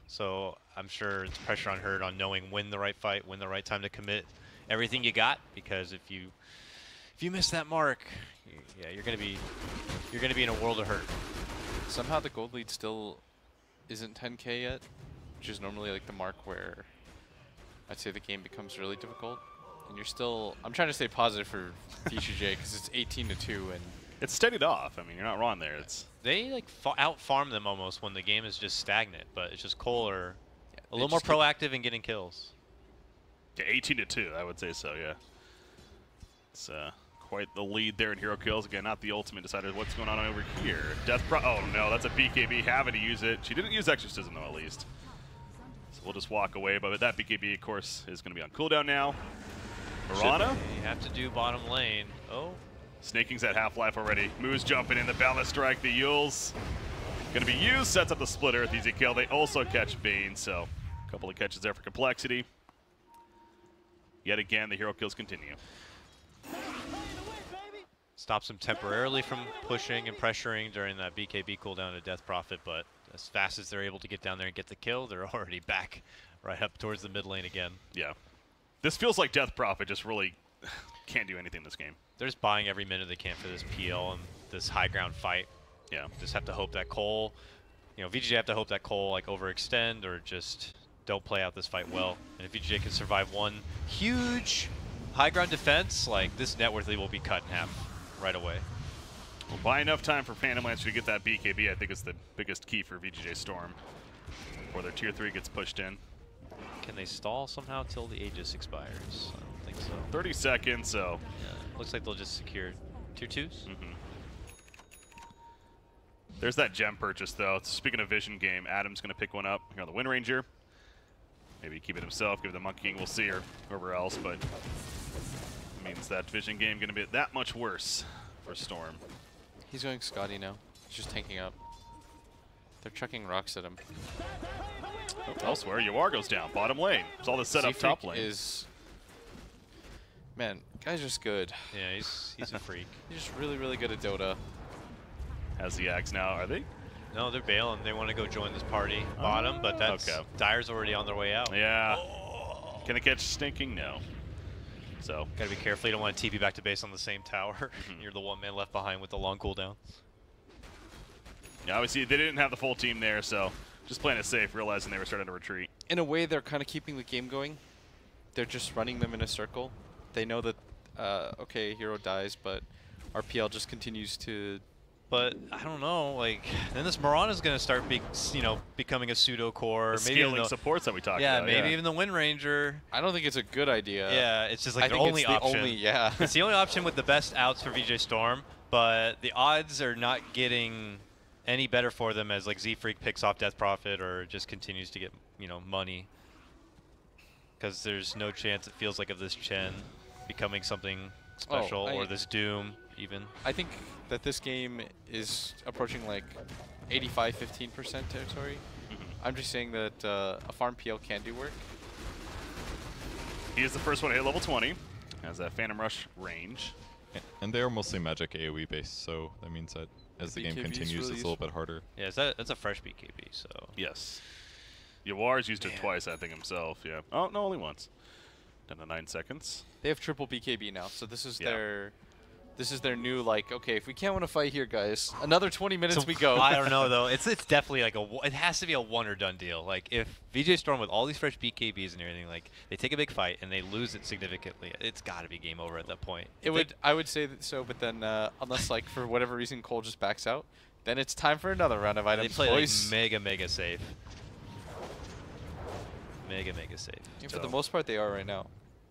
So I'm sure it's pressure on her on knowing when the right fight, when the right time to commit everything you got, because if you miss that mark, yeah, you're gonna be in a world of hurt. Somehow the gold lead still isn't 10k yet, which is normally like the mark where I'd say the game becomes really difficult. And you're still, I'm trying to stay positive for VGJ because it's 18-2 and it's steadied off. I mean, you're not wrong there. They like out-farm them almost when the game is just stagnant, but it's just Cole are a little more just keep proactive in getting kills. Yeah, 18-2, I would say so, yeah. It's quite the lead there in hero kills. Again, not the ultimate decided what's going on over here. Oh no, that's a BKB having to use it. She didn't use Exorcism though, at least. So we'll just walk away, but that BKB, of course, is going to be on cooldown now. Mirana? You have to do bottom lane. Oh. Snaking's at half-life already. Moo's jumping in, the Balance Strike, the Yules. Going to be used, sets up the Split Earth, easy kill. They also catch Bane, so a couple of catches there for complexity. Yet again, the hero kills continue. stops them temporarily from pushing and pressuring during that BKB cooldown to Death Prophet, but as fast as they're able to get down there and get the kill, they're already back right up towards the mid lane again. Yeah. This feels like Death Prophet just really can't do anything in this game. They're just buying every minute they can for this PL and this high ground fight. Yeah. Just have to hope that Cole, VGJ have to hope that Cole like overextend or just don't play out this fight well. And if VGJ can survive one huge high ground defense, like this net worth will be cut in half right away. Well, buy enough time for Phantom Lancer to get that BKB, I think is the biggest key for VGJ.Storm before their tier 3 gets pushed in. Can they stall somehow till the Aegis expires? I don't think so. 30 seconds, so. Yeah, looks like they'll just secure tier 2s. There's that gem purchase, though. Speaking of Vision game, Adam's going to pick one up here on the Wind Ranger. Maybe keep it himself, give it the Monkey King, we'll see, or whoever else, but it means that Vision game going to be that much worse for Storm. He's going Scotty now. He's just tanking up. They're chucking rocks at him. Elsewhere, Yawar goes down, bottom lane. It's all the set up top lane. Man, guy's just good. Yeah, he's a freak. He's just really, really good at Dota. Has the Axe now, are they? No, they're bailing. They want to go join this party bottom, but that's okay. Dire's already on their way out. Yeah. Can they catch Stinking? No. So gotta be careful. You don't want to TP back to base on the same tower. You're the one man left behind with the long cooldown. Yeah, obviously they didn't have the full team there, so just playing it safe, realizing they were starting to retreat. In a way, they're kind of keeping the game going. They're just running them in a circle. They know that, okay, hero dies, but our PL just continues to. But I don't know, like then this Mirana's gonna start, becoming a pseudo core. The scaling supports that we talked about. Yeah, maybe even the Wind Ranger. I don't think it's a good idea. Yeah, it's just like the think only it's the option. It's the only option with the best outs for VGJ.Storm, but the odds are not getting any better for them as like Z-Freak picks off Death Prophet or just continues to get money. Because there's no chance, it feels like, of this Chen becoming something special or this Doom even. I think that this game is approaching like 85-15% territory. I'm just saying that a farm PL can do work. He is the first one to hit level 20. Has that Phantom Rush range. And they are mostly magic AoE based, so that means that as the game BKB is continues, really it's a little bit harder. Yeah, that's a fresh BKB, so. Yes. Yawar's used it twice, I think, himself. Yeah. Oh, no, only once. Down to 9 seconds. They have triple BKB now, so this is their new, like, okay, if we can't win a fight here, guys, another 20 minutes we go. I don't know, though. It's definitely like it has to be a one or done deal. Like, if VGJ.Storm with all these fresh BKBs and everything, like, they take a big fight and they lose it significantly, it's got to be game over at that point. I would say that so, but then unless, like, for whatever reason Cole just backs out, then it's time for another round of items, They play boys. like, mega safe. Mega safe. Yeah, for the most part, they are right now.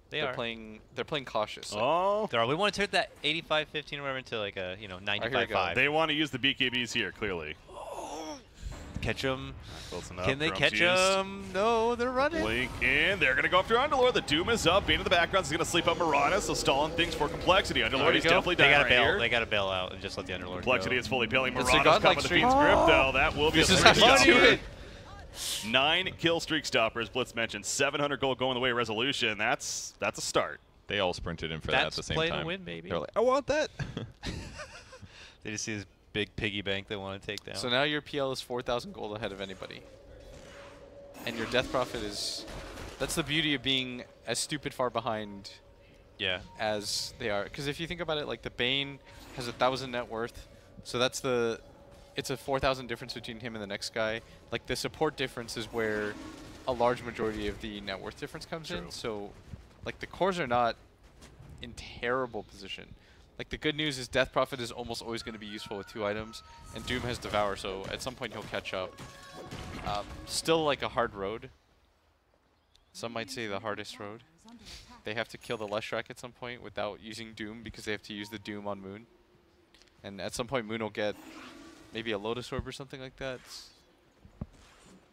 They're playing cautious. Oh. We want to turn that 85-15 or whatever into like a 95-5. They want to use the BKBs here, clearly. Catch them. Close enough. Can they Drums catch used. them? No, they're running. Blink in. They're going to go after Underlord. The Doom is up. Bane in the background is going to sleep on Mirana, so stalling things for complexity. Underlord is definitely down right here. They got to bail out and just let the Underlord Complexity go. is fully bailing. It's Mirana's coming with the Fiend's Grip, though. That will be This a is how streak you do stopper. it. 9 kill streak stoppers. Blitz mentioned 700 gold going the way of Resolution. That's a start. They all sprinted in for that at the same play time. to win, baby. They're like, I want that. They just see this big piggy bank they want to take down. So now your PL is 4,000 gold ahead of anybody. And your Death Prophet is... That's the beauty of being as stupid far behind as they are. Because if you think about it, like the Bane has 1,000 net worth. So that's the... It's a 4,000 difference between him and the next guy. Like the support difference is where a large majority of the net worth difference comes in. So like the cores are not in terrible position. Like the good news is Death Prophet is almost always going to be useful with 2 items, and Doom has Devour, so at some point he'll catch up. Still like a hard road. Some might say the hardest road. They have to kill the Leshrac at some point without using Doom because they have to use the Doom on Moon. And at some point Moon will get maybe a Lotus Orb or something like that.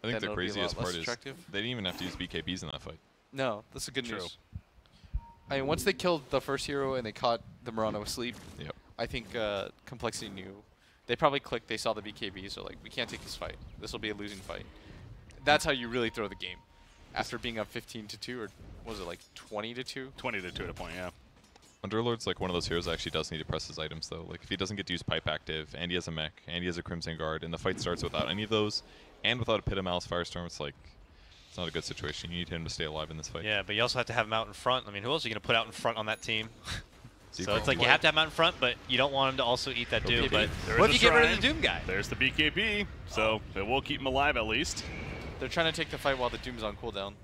I think the that'll be a lot craziest less part is attractive. they didn't even have to use BKBs in that fight. No, that's the good True. news. I mean, once they killed the first hero and they caught the Mirana asleep, Yep. I think complexity knew. They probably clicked, they saw the BKB, so like, we can't take this fight. This will be a losing fight. That's how you really throw the game. After being up 15-2, or was it like 20-2? 20-2 at a point, yeah. Underlord's like one of those heroes that actually does need to press his items though. Like if he doesn't get to use Pipe Active, and he has a mech, and he has a Crimson Guard, and the fight starts without any of those, and without a Pit of Malice Firestorm, it's like, it's not a good situation. You need him to stay alive in this fight. Yeah, but you also have to have him out in front. I mean, who else are you going to put out in front on that team? So Zero. it's like you have to have him out in front, but you don't want him to also eat that Doom. But There what is if you a get rid of shrine. the Doom guy? There's the BKB, so it will keep him alive at least. They're trying to take the fight while the Doom's on cooldown.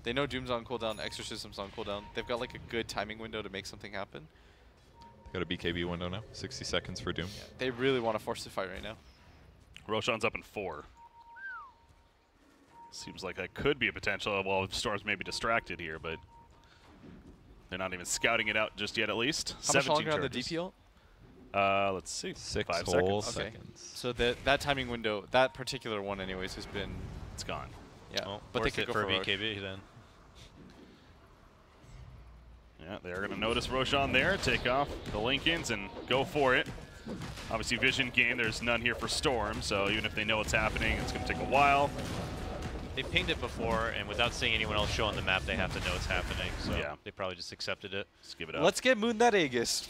They know Doom's on cooldown, Exorcism's on cooldown. They've got like a good timing window to make something happen. Got a BKB window now. 60 seconds for Doom. Yeah, they really want to force the fight right now. Roshan's up in 4. Seems like that could be a potential. Well, Storm's maybe distracted here, but they're not even scouting it out just yet. At least How much 17 longer on the charges. DPL? Let's see. 6 5 whole seconds. Okay. seconds. So that timing window, that particular one anyways, has been, It's gone. yeah. Well, but they worth could it go for for a Roche. BKB then. Yeah, they're going to notice Roshan there, take off the Lincolns, and go for it. Obviously, vision gain. There's none here for Storm, so even if they know what's happening, it's going to take a while. They pinged it before, and without seeing anyone else show on the map, they have to know what's happening. So Yeah. they probably just accepted it. Just give it up. Let's get Moon that Aegis.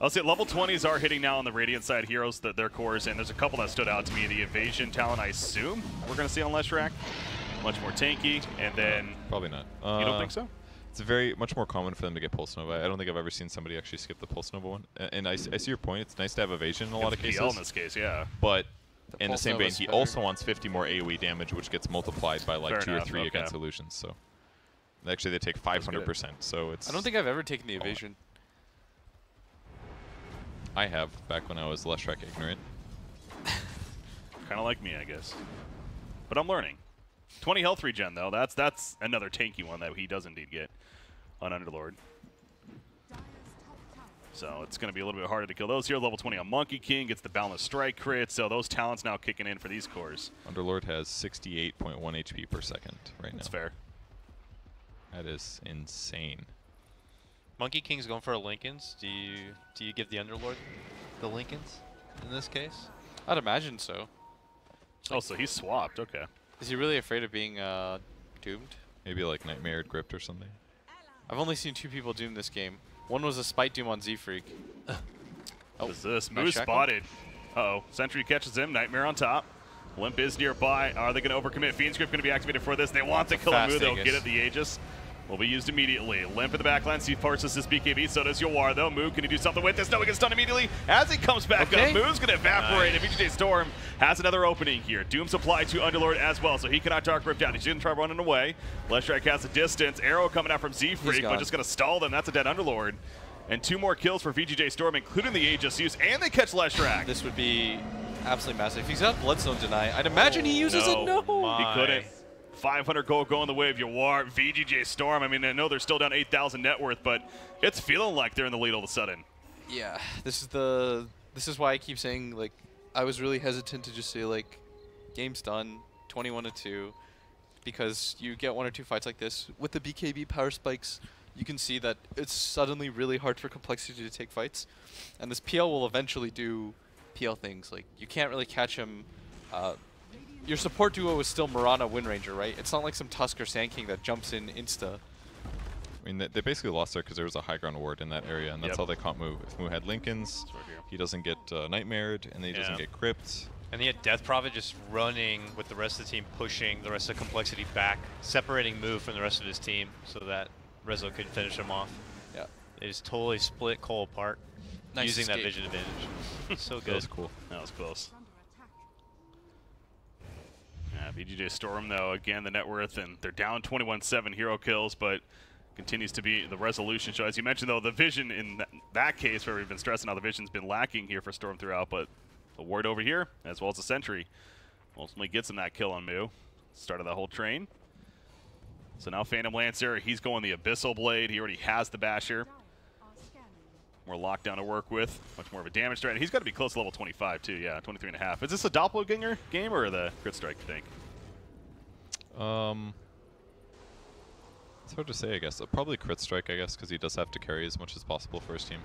I'll say level 20s are hitting now on the Radiant side heroes, their cores, and there's a couple that stood out to me. The evasion talent, I assume we're going to see on Leshrac. Much more tanky, and then Probably not. you don't think so? It's very much more common for them to get Pulse Nova. I don't think I've ever seen somebody actually skip the Pulse Nova one. And I see your point. It's nice to have evasion in a lot of It's cases. PL in this case, yeah. But in the Pulse same vein, Nova's he better. also wants 50 more AoE damage, which gets multiplied by like Fair 2 enough, or 3 okay. against illusions. So actually, they take 500%. So it's. I don't think I've ever taken the evasion. I have back when I was Leshrac ignorant. Kind of like me, I guess. But I'm learning. 20 health regen, though. That's another tanky one that he does indeed get on Underlord. So it's going to be a little bit harder to kill those here. Level 20 on Monkey King gets the Boundless Strike crit, so those talents now kicking in for these cores. Underlord has 68.1 HP per second right That's now. fair. That is insane. Monkey King's going for a Lincolns. Do you give the Underlord the Lincolns in this case? I'd imagine so. Oh, so he's swapped. Okay. Is he really afraid of being doomed? Maybe like Nightmare Gripped or something. I've only seen 2 people doom this game. One was a Spite Doom on Z-Freak. What is this? nice Moose shackle. spotted. Uh-oh. Sentry catches him. Nightmare on top. Limp is nearby. Are they going to overcommit? Fiend's Grip going to be activated for this. They want to kill Fast Moo. They'll Aegis. get it. The Aegis will be used immediately. Limp in the backline. He forces this BKB. So does Yawar, though. Moo, can he do something with this? No, he gets stunned immediately. As he comes back Okay. up, Moo's going to evaporate. And VGJ.Storm has another opening here. Doom supply to Underlord as well, so he cannot Dark Rip down. He's going to try running away. Leshrac has a distance. Arrow coming out from Z-Freak, but gone. just going to stall them. That's a dead Underlord. And 2 more kills for VGJ.Storm, including the Aegis use, and they catch Leshrac. This would be absolutely massive. If he's got Bloodstone Deny, I'd imagine he uses it. No. my. He couldn't. 500 gold going the way of Yawar. VGJ.Storm, I mean, I know they're still down 8,000 net worth, but it's feeling like they're in the lead all of a sudden. Yeah, this is why I keep saying, like, I was really hesitant to just say, like, game's done, 21-2, because you get 1 or 2 fights like this. With the BKB power spikes, you can see that it's suddenly really hard for complexity to take fights, and this PL will eventually do PL things. Like, you can't really catch him. Your support duo is still Mirana Windranger, right? It's not like some Tusk or Sand King that jumps in insta. I mean, they basically lost there because there was a high ground ward in that area, and that's Yep. how they caught Moo. If Moo had Lincolns, Right here. he doesn't get Nightmared, and then he Yeah. doesn't get Crypt. And he had Death Prophet just running with the rest of the team, pushing the rest of Complexity back, separating Moo from the rest of his team so that Rezo could finish him off. Yeah. They just totally split Cole apart Nice using that escape. vision advantage. So That good. was cool. That was close. Under attack. Yeah, VGJ.Storm, though, again, the net worth, and they're down 21-7 hero kills, but continues to be the resolution show. As you mentioned, though, the vision in that case, where we've been stressing how the vision's been lacking here for Storm throughout, but the ward over here, as well as the Sentry, ultimately gets him that kill on Moo. Start of the whole train. So now Phantom Lancer, he's going the Abyssal Blade. He already has the Basher. Are scanning. More lockdown to work with. Much more of a damage threat. And he's got to be close to level 25, too. Yeah, 23.5. Is this a Doppelganger game or the Crit Strike, you think? It's hard to say, I guess. Probably Crit Strike, I guess, because he does have to carry as much as possible for his team.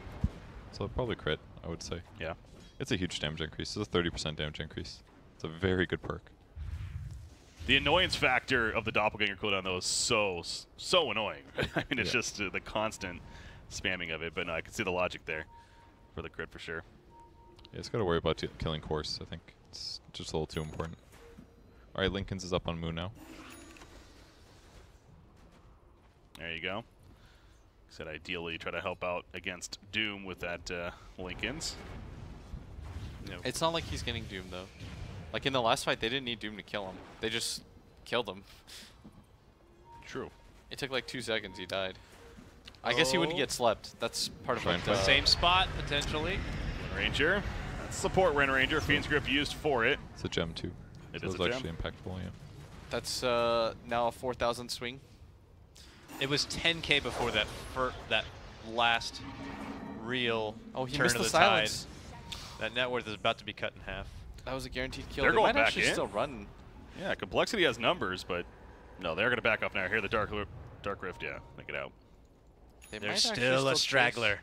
So probably Crit, I would say. Yeah. It's a huge damage increase. It's a 30% damage increase. It's a very good perk. The annoyance factor of the Doppelganger cooldown, though, is so annoying. I mean, it's Yeah. just the constant spamming of it, but no, I can see the logic there for the crit for sure. Yeah, it's got to worry about killing course. I think it's just a little too important. All right, Lincoln's is up on Moon now. There you go. Said ideally try to help out against Doom with that Lincoln's. It's not like he's getting Doom though. Like in the last fight, they didn't need Doom to kill him. They just killed him. True. It took like 2 seconds. He died. I guess he wouldn't get slept. That's part of what. Same spot potentially. Ranger. That's support Ren Ranger. Fiend's Grip used for it. It's a gem too. It so is it's a actually gem. impactful. Yeah. That's now a 4,000 swing. It was 10K before that last real Oh, he turn missed of the the silence. tide. That net worth is about to be cut in half. That was a guaranteed kill. They're They going might back actually in. still run. Yeah, complexity has numbers, but no, they're going to back off now. Here, the Dark Rift, yeah, make it out. They might There's actually still a chase. straggler.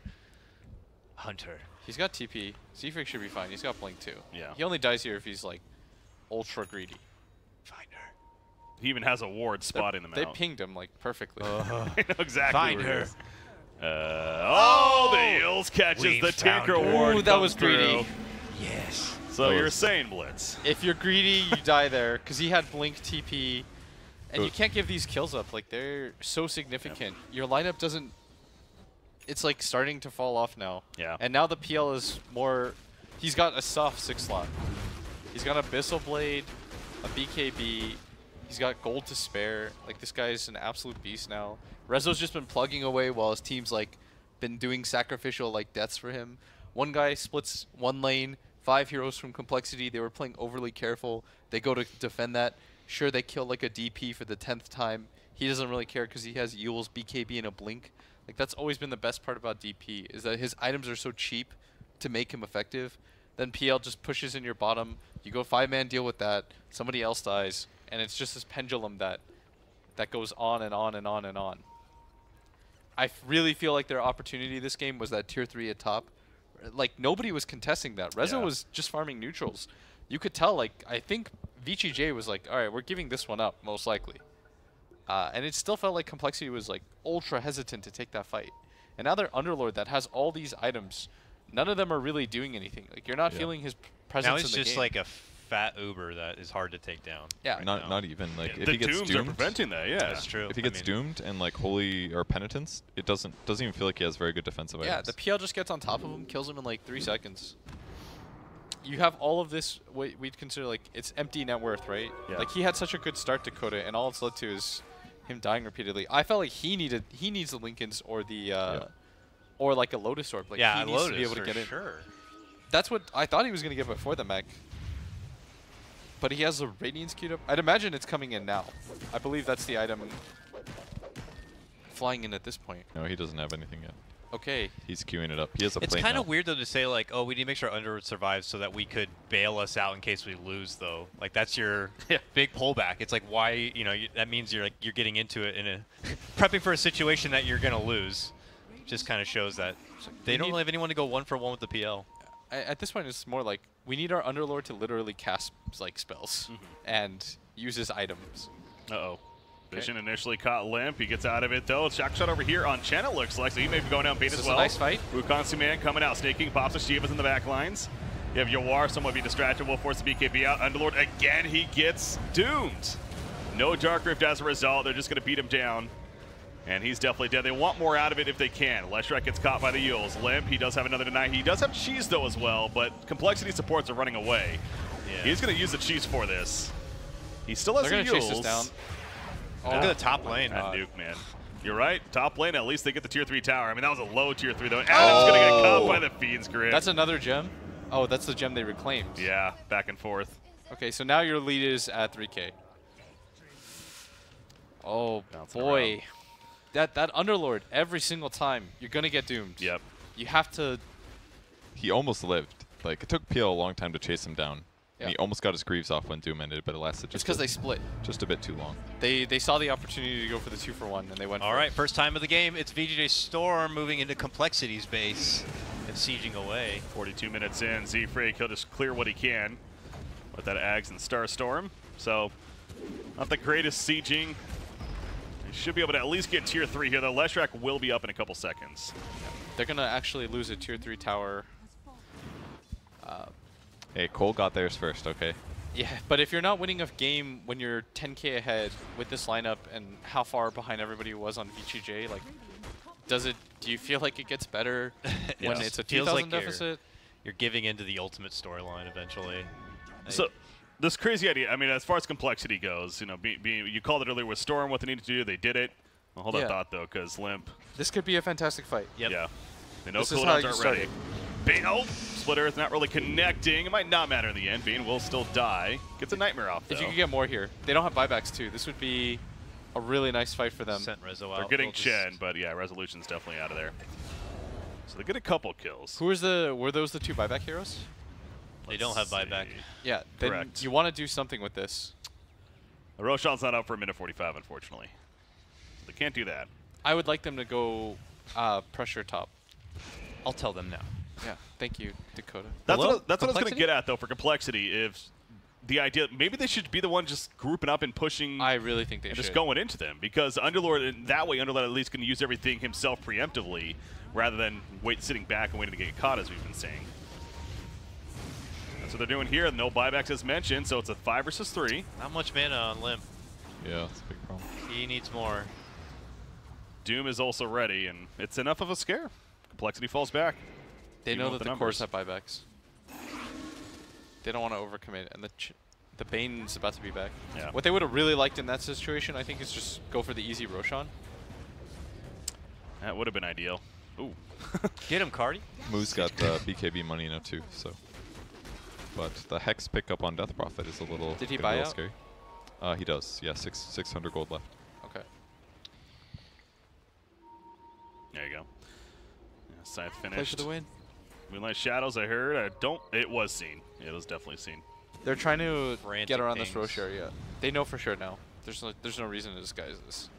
Hunter. He's got TP. Z-Freak should be fine. He's got Blink too. Yeah. He only dies here if he's like ultra greedy. Find her. He even has a ward spotting them They out. pinged him like perfectly. I know exactly Find where he her. is. The Eels catches We the found Tinker her. Ward. Ooh, that comes was greedy. through. Yes. So That you're was- saying Blitz. If you're greedy, you die there because he had Blink TP, and Oh. you can't give these kills up. Like they're so significant. Your lineup doesn't. It's like starting to fall off now. Yeah. And now the PL is more. He's got a soft 6 slot. He's got Abyssal Blade, a BKB. He's got gold to spare. Like this guy's an absolute beast now. Rezo's just been plugging away while his team's like been doing sacrificial like deaths for him. One guy splits one lane, 5 heroes from complexity. They were playing overly careful. They go to defend that. Sure, they kill like a DP for the 10th time. He doesn't really care because he has Yule's BKB and a blink. Like that's always been the best part about DP is that his items are so cheap to make him effective. Then PL just pushes in your bottom. You go 5-man deal with that. Somebody else dies, and it's just this pendulum that goes on and on and on and on. I really feel like their opportunity this game was that tier 3 at top. Like nobody was contesting that. Rezo Yeah. was just farming neutrals. You could tell. Like I think VGJ was like, all right, we're giving this one up most likely. And it still felt like complexity was like ultra hesitant to take that fight. And now they're Underlord that has all these items. None of them are really doing anything. Like you're not Yeah. feeling his presence Now in he's the just game. like a fat Uber that is hard to take down. Yeah. Not even like if the he gets Dooms are doomed. preventing that, yeah. That's true. If he I gets mean, doomed and like holy or penitence, it doesn't even feel like he has very good defensive Yeah, items. the PL just gets on top of him, kills him in like 3 seconds. You have all of this, what we'd consider like, it's empty net worth, right? Yeah. Like he had such a good start, Dakota, and all it's led to is him dying repeatedly. I felt like he needs the Lincolns or the, or like a Lotus Orb. Like yeah, he needs Lotus to be able to for get in. sure. That's what I thought he was going to get before the mech. But he has the Radiance queued up. I'd imagine it's coming in now. I believe that's the item flying in at this point. No, he doesn't have anything yet. Okay. He's queuing it up. He has a It's plate kind now. of weird though to say like, oh, we need to make sure Underwood survives so that we could bail us out in case we lose though. Like that's your big pullback. It's like why that means you're getting into it in a prepping for a situation that you're gonna lose. Just kind of shows that they don't really have anyone to go 1-for-1 with the PL. At this point, it's more like we need our Underlord to literally cast like spells and use his items. Uh-oh. Vision initially caught Limp. He gets out of it, though. Shock shot over here on Chen, it looks like. So he may be going down paint This as is well. a nice fight. Wukong Suman coming out, snaking, pops the Shivas in the back lines. You have Yawar, somewhat be distracted, will force the BKB out. Underlord, again, he gets doomed. No Dark Rift as a result. They're just going to beat him down. And he's definitely dead. They want more out of it if they can. Leshrac gets caught by the Yules. Limp, he does have another deny. He does have cheese, though, as well, but complexity supports are running away. Yeah. He's going to use the cheese for this. He still has They're the going to chase Yules. this down. Look at the top lane. That nuke, man. You're right. Top lane, at least they get the tier 3 tower. I mean, that was a low tier 3, though. Adam's going to get caught by the Fiend's Grip. That's another gem. Oh, that's the gem they reclaimed. Yeah, back and forth. Okay, so now your lead is at 3K. Oh, Bouncing boy. around. That Underlord, every single time, you're going to get doomed. Yep. You have to... He almost lived. Like it took PL a long time to chase him down. Yeah. And he almost got his Greaves off when Doom ended, but it lasted It's just because they split. just a bit too long. They saw the opportunity to go for the 2-for-1, and they went All for right, it. first time of the game. It's VGJ.Storm moving into Complexity's base and sieging away. 42 minutes in. Z-Freak, he'll just clear what he can with that Ags and Starstorm. So, not the greatest sieging. They should be able to at least get tier 3 here. The Leshrac will be up in a couple seconds. They're going to actually lose a tier 3 tower. Hey, Cole got theirs first, okay? Yeah, but if you're not winning a game when you're 10k ahead with this lineup and how far behind everybody was on VGJ, like, do you feel like it gets better when Yes. it's a Feels 2,000 like deficit? You're giving into the ultimate storyline eventually. So this crazy idea, I mean, as far as complexity goes, you know, you called it earlier with Storm, what they needed to do, they did it. Well, hold that thought, though, because Limp. This could be a fantastic fight. Yep. Yeah. They know This is how cooldowns you aren't start ready. it. Bane, oh, Split Earth not really connecting. It might not matter in the end. Bane will still die. Gets a Nightmare off, though. If you could get more here. They don't have buybacks, too. This would be a really nice fight for them. Sent Rezo They're out. getting They'll just- Chen, but yeah, Resolution's definitely out of there. So they get a couple kills. Were those the 2 buyback heroes? They don't have Let's buyback. see. Yeah, then Correct. you want to do something with this. Roshan's not up for a minute 45, unfortunately. They can't do that. I would like them to go pressure top. I'll tell them now. Yeah, thank you, Dakota. That's Hello? what I was going to Complexity? get at, though, for complexity. If the idea, maybe they should be the one just grouping up and pushing I really think they and should. just going into them, because Underlord, in that way, Underlord at least can use everything himself preemptively rather than sitting back and waiting to get caught, as we've been saying. That's what they're doing here. No buybacks as mentioned, so it's a 5 versus 3. Not much mana on Limp. Yeah, that's a big problem. He needs more. Doom is also ready, and it's enough of a scare. Complexity falls back. They Even know with that the the cores numbers. have buybacks. They don't want to overcommit, and the Bane's about to be back. Yeah. What they would have really liked in that situation, I think, is just go for the easy Roshan. That would have been ideal. Ooh. Get him, Cardi. Moo's got the BKB money now too, so. But the Hex pickup on Death Prophet is a little, Did he been buy a little out? scary. He does, yeah, 600 gold left. Okay. There you go. Yeah, Scythe Play finished. for the win. Moonlight Shadows, I heard. It was seen. It was definitely seen. They're trying to Frantic get around this things. Rosh area. They know for sure now. There's no reason to disguise this.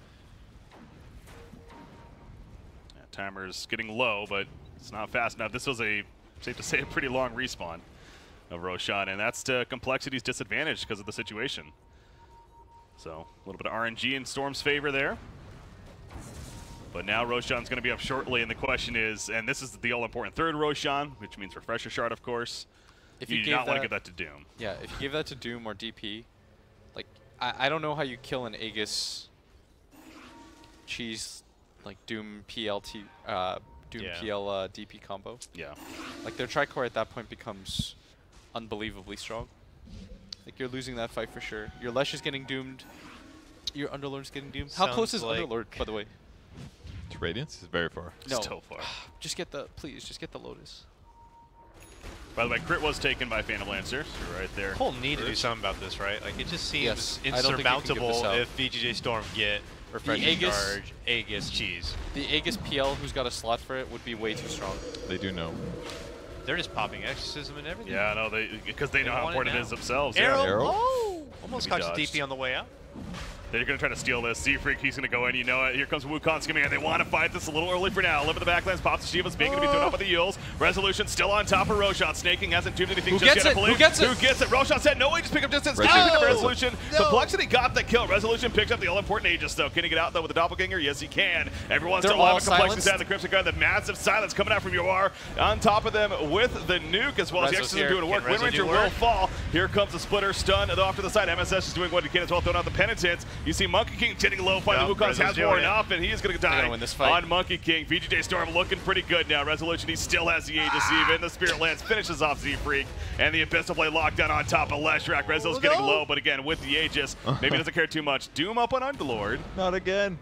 Yeah, timer's getting low, but it's not fast enough. This was safe to say, a pretty long respawn of Roshan, and that's to Complexity's disadvantage because of the situation. So a little bit of RNG in Storm's favor there. But now Roshan's going to be up shortly, and the question is, and this is the all-important third Roshan, which means Refresher Shard, of course. If you you do gave not want to that- give that to Doom. Yeah, if you give that to Doom or DP, like I don't know how you kill an Aegis cheese like Doom PLT Doom Yeah. PL DP combo. Yeah. Like their tricore at that point becomes unbelievably strong. Like you're losing that fight for sure. Your Lesh is getting doomed. Your Underlord's getting doomed. How close is Sounds like- Underlord, by the way? To Radiance is very far. No. Still far. Just get the please, just get the Lotus. By the way, crit was taken by Phantom Lancer. So right there. Cole need to do Purge. something about this, right? Like, it just seems Yes, I don't think you can give this insurmountable out. if VGJ.Storm get Refreshing Aegis- Charge, Aegis, Cheese. The Aegis PL who's got a slot for it would be way too strong. They do know. They're just popping Exorcism and everything. Yeah, no, because they know how want it important it now. is themselves. Arrow! Yeah. Arrow? Oh! Almost Maybe caught dodged. DP on the way out. They're going to try to steal this. Z-Freak, he's going to go in. You know it. Here comes Wukong's coming in. They want to fight this a little early for now. Live in the backlands. Pops the Shivas. Being going to be thrown up with the Yules. Resolution still on top of Roshan. Snaking hasn't doomed anything Who just gets yet, I it? Who believe. gets it? Who gets it? Roshan said no. He just picked up distance. Resi- Keeping up No. Resolution. No. Complexity got the kill. Resolution picks up the all-important Aegis, though. Can he get out, though, with the Doppelganger? Yes, he can. Everyone's They're still all alive. Complexity's silenced. out of the Crimson Guard. The massive silence coming out from Yoar. On top of them with the nuke, as well as the Rezo's Exorcism here. doing work. Can Rezo Wind Ranger do will work? fall. Here comes the Splitter stun, though, off to the side. MSS is doing what he can as well, throwing out the Penitence. You see Monkey King getting low. Finally, Yeah, Wukong's Rezo's has doing worn it. up, and he is going to die gonna win this fight. on Monkey King. VGJ.Storm looking pretty good now. Resolution, he still has the Aegis even. The Spirit Lance finishes off Z-Freak, and the Abyssal Blade lockdown on top of Leshrac. Rezo's getting low, but again, with the Aegis, maybe doesn't care too much. Doom up on Underlord. Not again.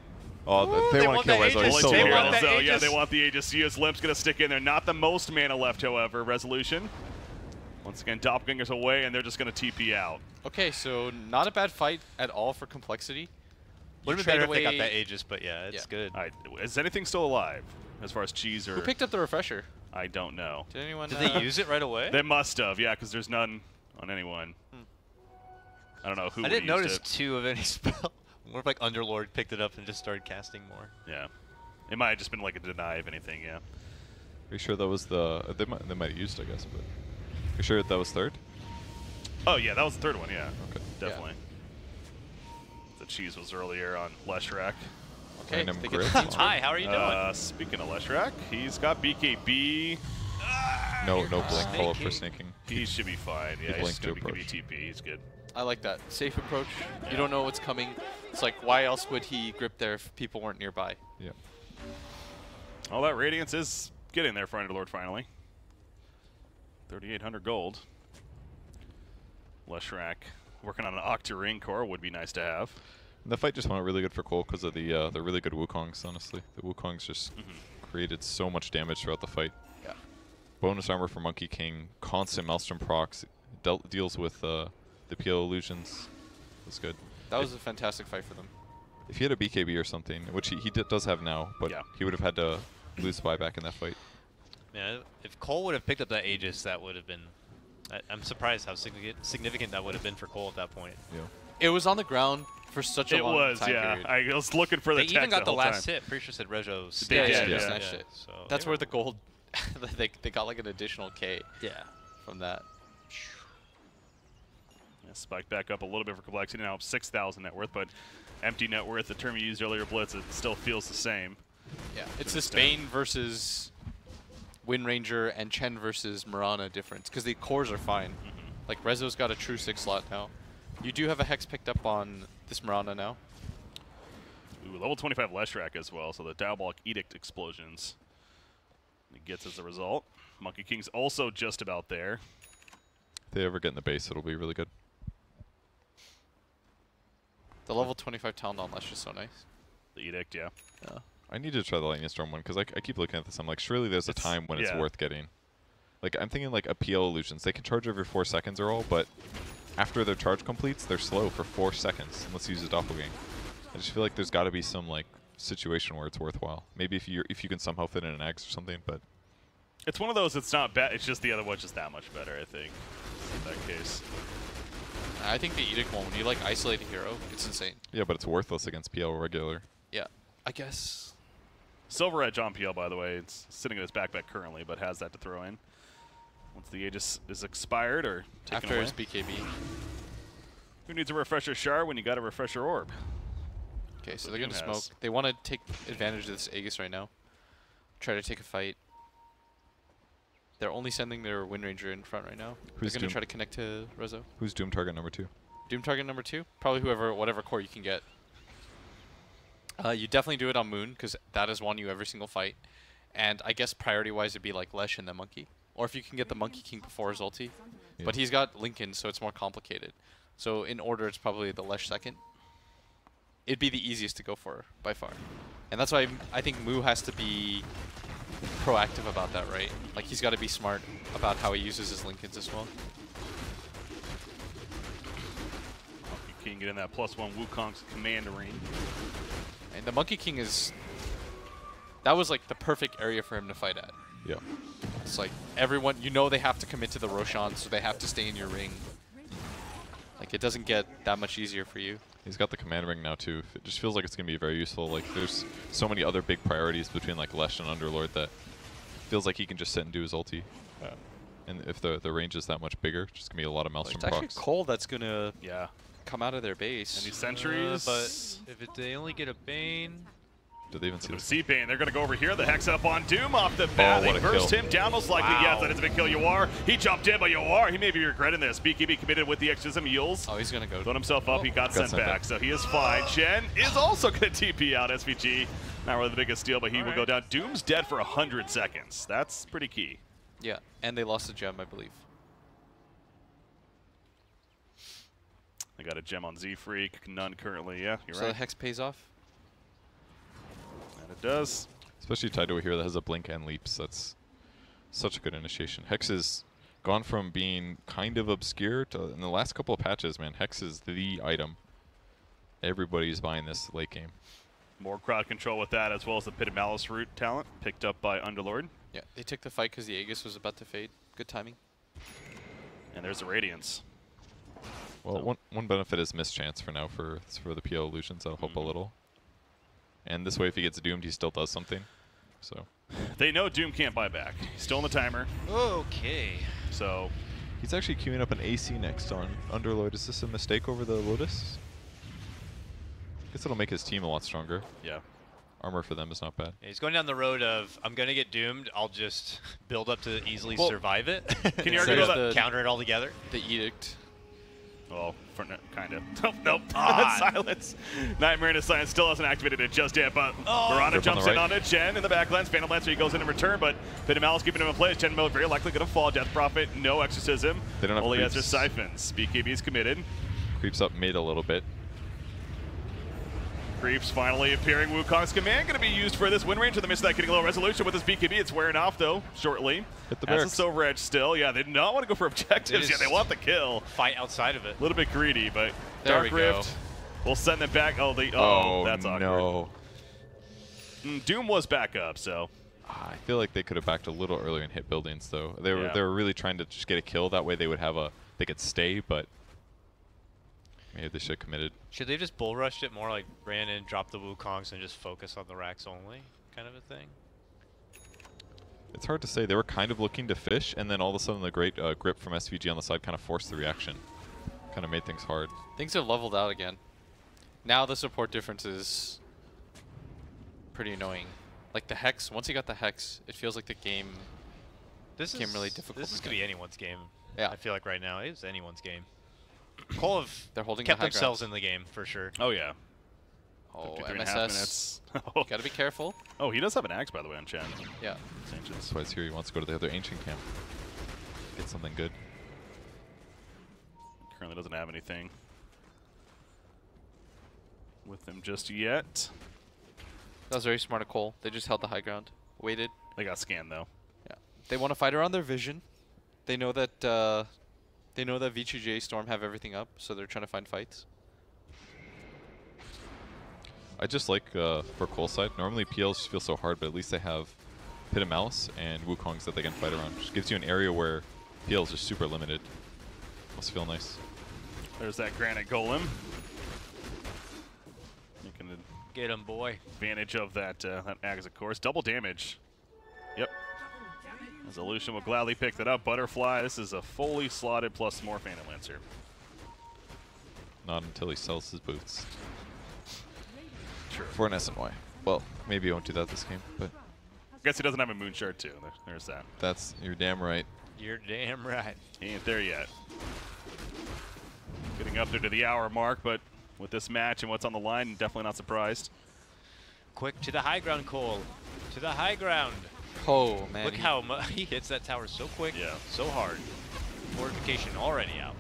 Oh, they they want want to kill that Rezo. Aegis. He's so They low. want that So, yeah, Aegis. they want the Aegis. CS Limp's going to stick in there. Not the most mana left, however. Resolution. Once again, Doppelganger's away, and they're just going to TP out. Okay, so not a bad fight at all for Complexity. Would have trade been better if they got away- that Aegis, but yeah, it's Yeah. good. All right, is anything still alive as far as cheese or? Who picked up the Refresher? I don't know. Did anyone? Did they use it right away? They must have, yeah, because there's none on anyone. I don't know who. I didn't used notice it. two of any spell. What if like Underlord picked it up and just started casting more? Yeah, it might have just been like a deny of anything. Yeah. Are you sure that was the... They might have used, I guess, but... You sure that was third? Oh yeah, that was the third one. Yeah, Okay. definitely. The cheese was earlier on Leshrac. Okay, Random they get grip. the team score. Hi, how are you doing? Speaking of Leshrac, he's got BKB. No blink follow-up for Snaking. snaking. He should be fine. Yeah, He he's blinked going to to be approach. TP. He's good. I like that. Safe approach. You don't know what's coming. It's like, why else would he grip there if people weren't nearby? Yeah. All that Radiance is getting there for Underlord finally. 3,800 gold. Leshrac working on an Octa-Ring core would be nice to have. And the fight just went out really good for Cole because of the really good Wukongs, honestly. The Wukongs just created so much damage throughout the fight. Yeah. Bonus armor for Monkey King, constant Maelstrom procs, deals with the PO illusions. That's good. That was a fantastic fight for them. If he had a BKB or something, which he does have now, but Yeah. he would have had to lose the buyback in that fight. Yeah, if Cole would have picked up that Aegis, that would have been. I'm surprised how significant that would have been for Cole at that point. Yeah. It was on the ground for such a It long was, time yeah. period. I was looking for the They even text got the whole last time. hit. Pretty sure said Rejo They snatched did, it. yeah. Snatched it. So That's they where were- the gold, they got like an additional K Yeah. from that. Yeah, spiked back up a little bit for complexity. Now up 6,000 net worth, but empty net worth, the term you used earlier, Blitz, it still feels the same. Yeah, it's an this extent. Bane versus Wind Ranger and Chen versus Mirana difference because the cores are fine. Like Rezo's got a true 6 slot now. You do have a Hex picked up on this Mirana now. Ooh, level 25 Leshrac as well, so the Diabolic Edict explosions he gets as a result. Monkey King's also just about there. If they ever get in the base, it'll be really good. The level 25 Talon Lash is so nice. The Edict, yeah. I need to try the Lightning Storm one because I keep looking at this. I'm like, surely there's a It's- time when it's yeah. worth getting. Like, I'm thinking like a PL illusions. They can charge every 4 seconds or all, but after their charge completes, they're slow for 4 seconds unless you use a doppelganger. I just feel like there's got to be some like situation where it's worthwhile. Maybe if you can somehow fit in an Axe or something, but It's one of those, it's not bad, it's just the other one's just that much better, I think, in that case. I think the Edict one, when you like isolate a hero, it's insane. yeah, but it's worthless against PL regular. Yeah, I guess. Silver Edge on PL, by the way. It's sitting in his backpack currently, but has that to throw in. Once the Aegis is expired or taken After away. his BKB. Who needs a refresher Shard when you got a refresher Orb? Okay, so what they're going to Doom smoke. has. They want to take advantage of this Aegis right now. Try to take a fight. They're only sending their Wind Ranger in front right now. Who's they're going Doom? to try to connect to Rezo. Who's Doom target number 2? Doom target number 2? Probably whatever core you can get. You definitely do it on Moon, because that has won you every single fight. And I guess priority-wise, it'd be like Lesh and the Monkey. Or if you can get the Monkey King before his ulti. Yeah. But he's got Lincoln, so it's more complicated. So in order, it's probably the Lesh second. It'd be the easiest to go for, by far. And that's why I think Moo has to be proactive about that, right? Like, he's got to be smart about how he uses his Lincolns as well. Monkey King getting that +1 Wukong's command ring. And the Monkey King is... That was, like, the perfect area for him to fight at. Yeah. It's like, everyone... You know they have to commit to the Roshan, so they have to stay in your ring. Like, it doesn't get that much easier for you. He's got the command ring now too. It just feels like it's going to be very useful. Like, there's so many other big priorities between like Lesh and Underlord that feels like he can just sit and do his ulti. And if the range is that much bigger, it's just going to be a lot of Maelstrom It's actually procs. Cole that's going to Yeah. come out of their base. Any sentries? But if they only get a Bane, Did they even see The this? C-Bane, they're going to go over here. The Hex up on Doom off the bat. what They a burst kill. him down most likely. Wow. Yes, that is a big kill. Yawar, he jumped in, but Yawar, he may be regretting this. BKB committed with the extras and Mules. Oh, he's going to go. Put himself up, he got sent sent back, back. so he is fine. Shen is also going to TP out SVG. Not really the biggest steal, but he will go down. Doom's dead for 100 seconds. That's pretty key. Yeah, and they lost a gem, I believe. They got a gem on Z-Freak, none currently. Yeah, you're So the right. Hex pays off. And it does. Especially tied to a hero that has a blink and leaps. That's such a good initiation. Hex has gone from being kind of obscure to, in the last couple of patches, man, Hex is the item. Everybody's buying this late game. More crowd control with that, as well as the Pit of Malice root talent picked up by Underlord. Yeah, they took the fight because the Aegis was about to fade. Good timing. And there's the Radiance. Well, one benefit is mischance for now for the PL illusions. That'll help a little. And this way, if he gets doomed, he still does something. So They know Doom can't buy back. He's still in the timer, okay. so he's actually queuing up an AC next on Underlord. Is this a mistake over the Lotus? Guess it'll make his team a lot stronger. yeah. armor for them is not bad. Yeah, he's going down the road of, I'm going to get doomed, I'll just build up to easily Well, survive it. Can you Instead argue of about counter it all together? The edict. Well, for kind of. Nope. Silence. Nightmare in his Science still hasn't activated it just yet, but Mirana Grip jumps on in the on it. Chen in the backlands. Phantom Lancer, he goes in return, but Malice keeping him in place. Chen mode very likely going to fall. Death Prophet, no exorcism. They don't have All he has are creeps. siphons. BKB's committed. Creeps up mid a little bit. Creeps finally appearing. Wukong's command going to be used for this win range in the midst of that getting low resolution with his BKB. It's wearing off though shortly. Hit the Has a barracks. Silver Edge still. Yeah, they do not want to go for objectives. Yeah, they want the kill. Fight outside of it. A little bit greedy, but There Dark we go. Rift will send them back. Oh, that's awkward. no. Doom was back up, so I feel like they could have backed a little earlier and hit buildings though. They Yeah. were really trying to just get a kill. That way they would have they could stay, but maybe they should have committed. Should they have just bull rushed it more, like ran in, dropped the Wukongs, and just focus on the racks only, kind of a thing? It's hard to say. They were kind of looking to fish, and then all of a sudden the great grip from SVG on the side kind of forced the reaction. Kind of made things hard. Things have leveled out again. Now the support difference is pretty annoying. Like the Hex, once you got the Hex, it feels like the game This became is really difficult. This is to gonna get. be anyone's game. Yeah. I feel like right now it is anyone's game. Cole have They're holding kept the high themselves ground. in the game for sure. oh yeah. Oh, 53.5 MSS. minutes. Gotta be careful. Oh, he does have an axe, by the way, on Chen. Yeah. That's why it's here. He wants to go to the other ancient camp. Get something good. Currently doesn't have anything with him just yet. That was very smart of Cole. They just held the high ground. Waited. They got scanned though. Yeah. They want to fight around their vision. They know that VGJ.Storm have everything up, so they're trying to find fights. I just like for Cole's side. Normally PLs just feel so hard, but at least they have Pit of Malice and Wukongs that they can fight around. Just gives you an area where PLs are super limited. Must feel nice. There's that Granite Golem. Making Get him, boy. advantage of that axe, of course. Double damage. Yep. Resolution will gladly pick that up. Butterfly, this is a fully slotted plus more Phantom Lancer. Not until he sells his boots. Sure. For an SNY. Well, maybe he won't do that this game, but I guess he doesn't have a moon shard too. There's that. you're damn right. You're damn right. He ain't there yet. Getting up there to the hour mark, but with this match and what's on the line, definitely not surprised. Quick to the high ground, Cole. To the high ground. Oh, man. Look how he hits that tower so quick, Yeah. so hard. Fortification already out.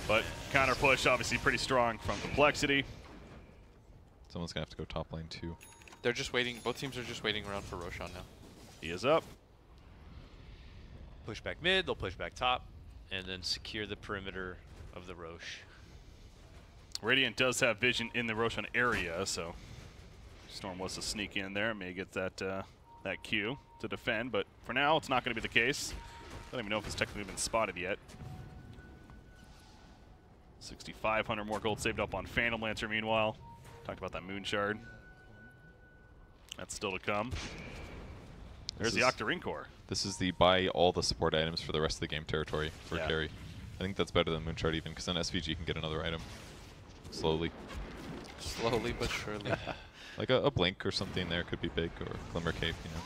But counter push, obviously pretty strong from compLexity. Someone's gonna have to go top lane too. They're just waiting. Both teams are just waiting around for Roshan now. He is up. Push back mid, they'll push back top, and then secure the perimeter of the Roche. Radiant does have vision in the Roshan area, so Storm wants to sneak in there, may get that that Q to defend, but for now it's not going to be the case. I don't even know if it's technically been spotted yet. 6,500 more gold saved up on Phantom Lancer meanwhile. Talked about that Moon Shard. That's still to come. There's the Octarine Core. This is the buy all the support items for the rest of the game territory for Yeah. carry. I think that's better than Moonshard even, because then SVG can get another item. Slowly. Slowly but surely. Like a Blink or something there could be big, or Glimmer Cape, you know.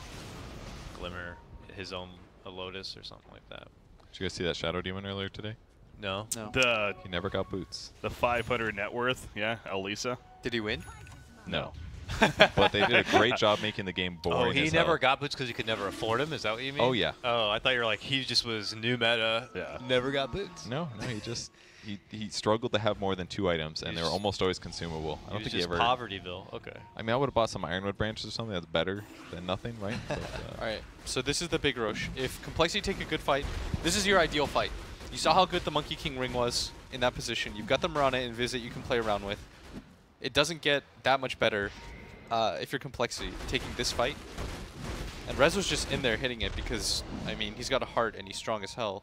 Glimmer, his own a Lotus or something like that. Did you guys see that Shadow Demon earlier today? No. No. The He never got boots. 500 net worth, yeah, Elisa. Did he win? No. But they did a great job making the game boring. Oh, he as never hell. got boots because he could never afford them? Is that what you mean? Oh, yeah. Oh, I thought you were like, he just was new meta. Yeah. Never got boots. No, he just he struggled to have more than 2 items, and they were He's- almost always consumable. I don't He was think he just ever. Povertyville. Okay. I mean, I would have bought some Ironwood branches or something that's better than nothing, right? But, Alright, so this is the big Roche. If compLexity take a good fight, this is your ideal fight. You saw how good the Monkey King ring was in that position. You've got the Mirana and Visit you can play around with. It doesn't get that much better if you're compLexity taking this fight. And Rez was just in there hitting it because, I mean, he's got a heart and he's strong as hell.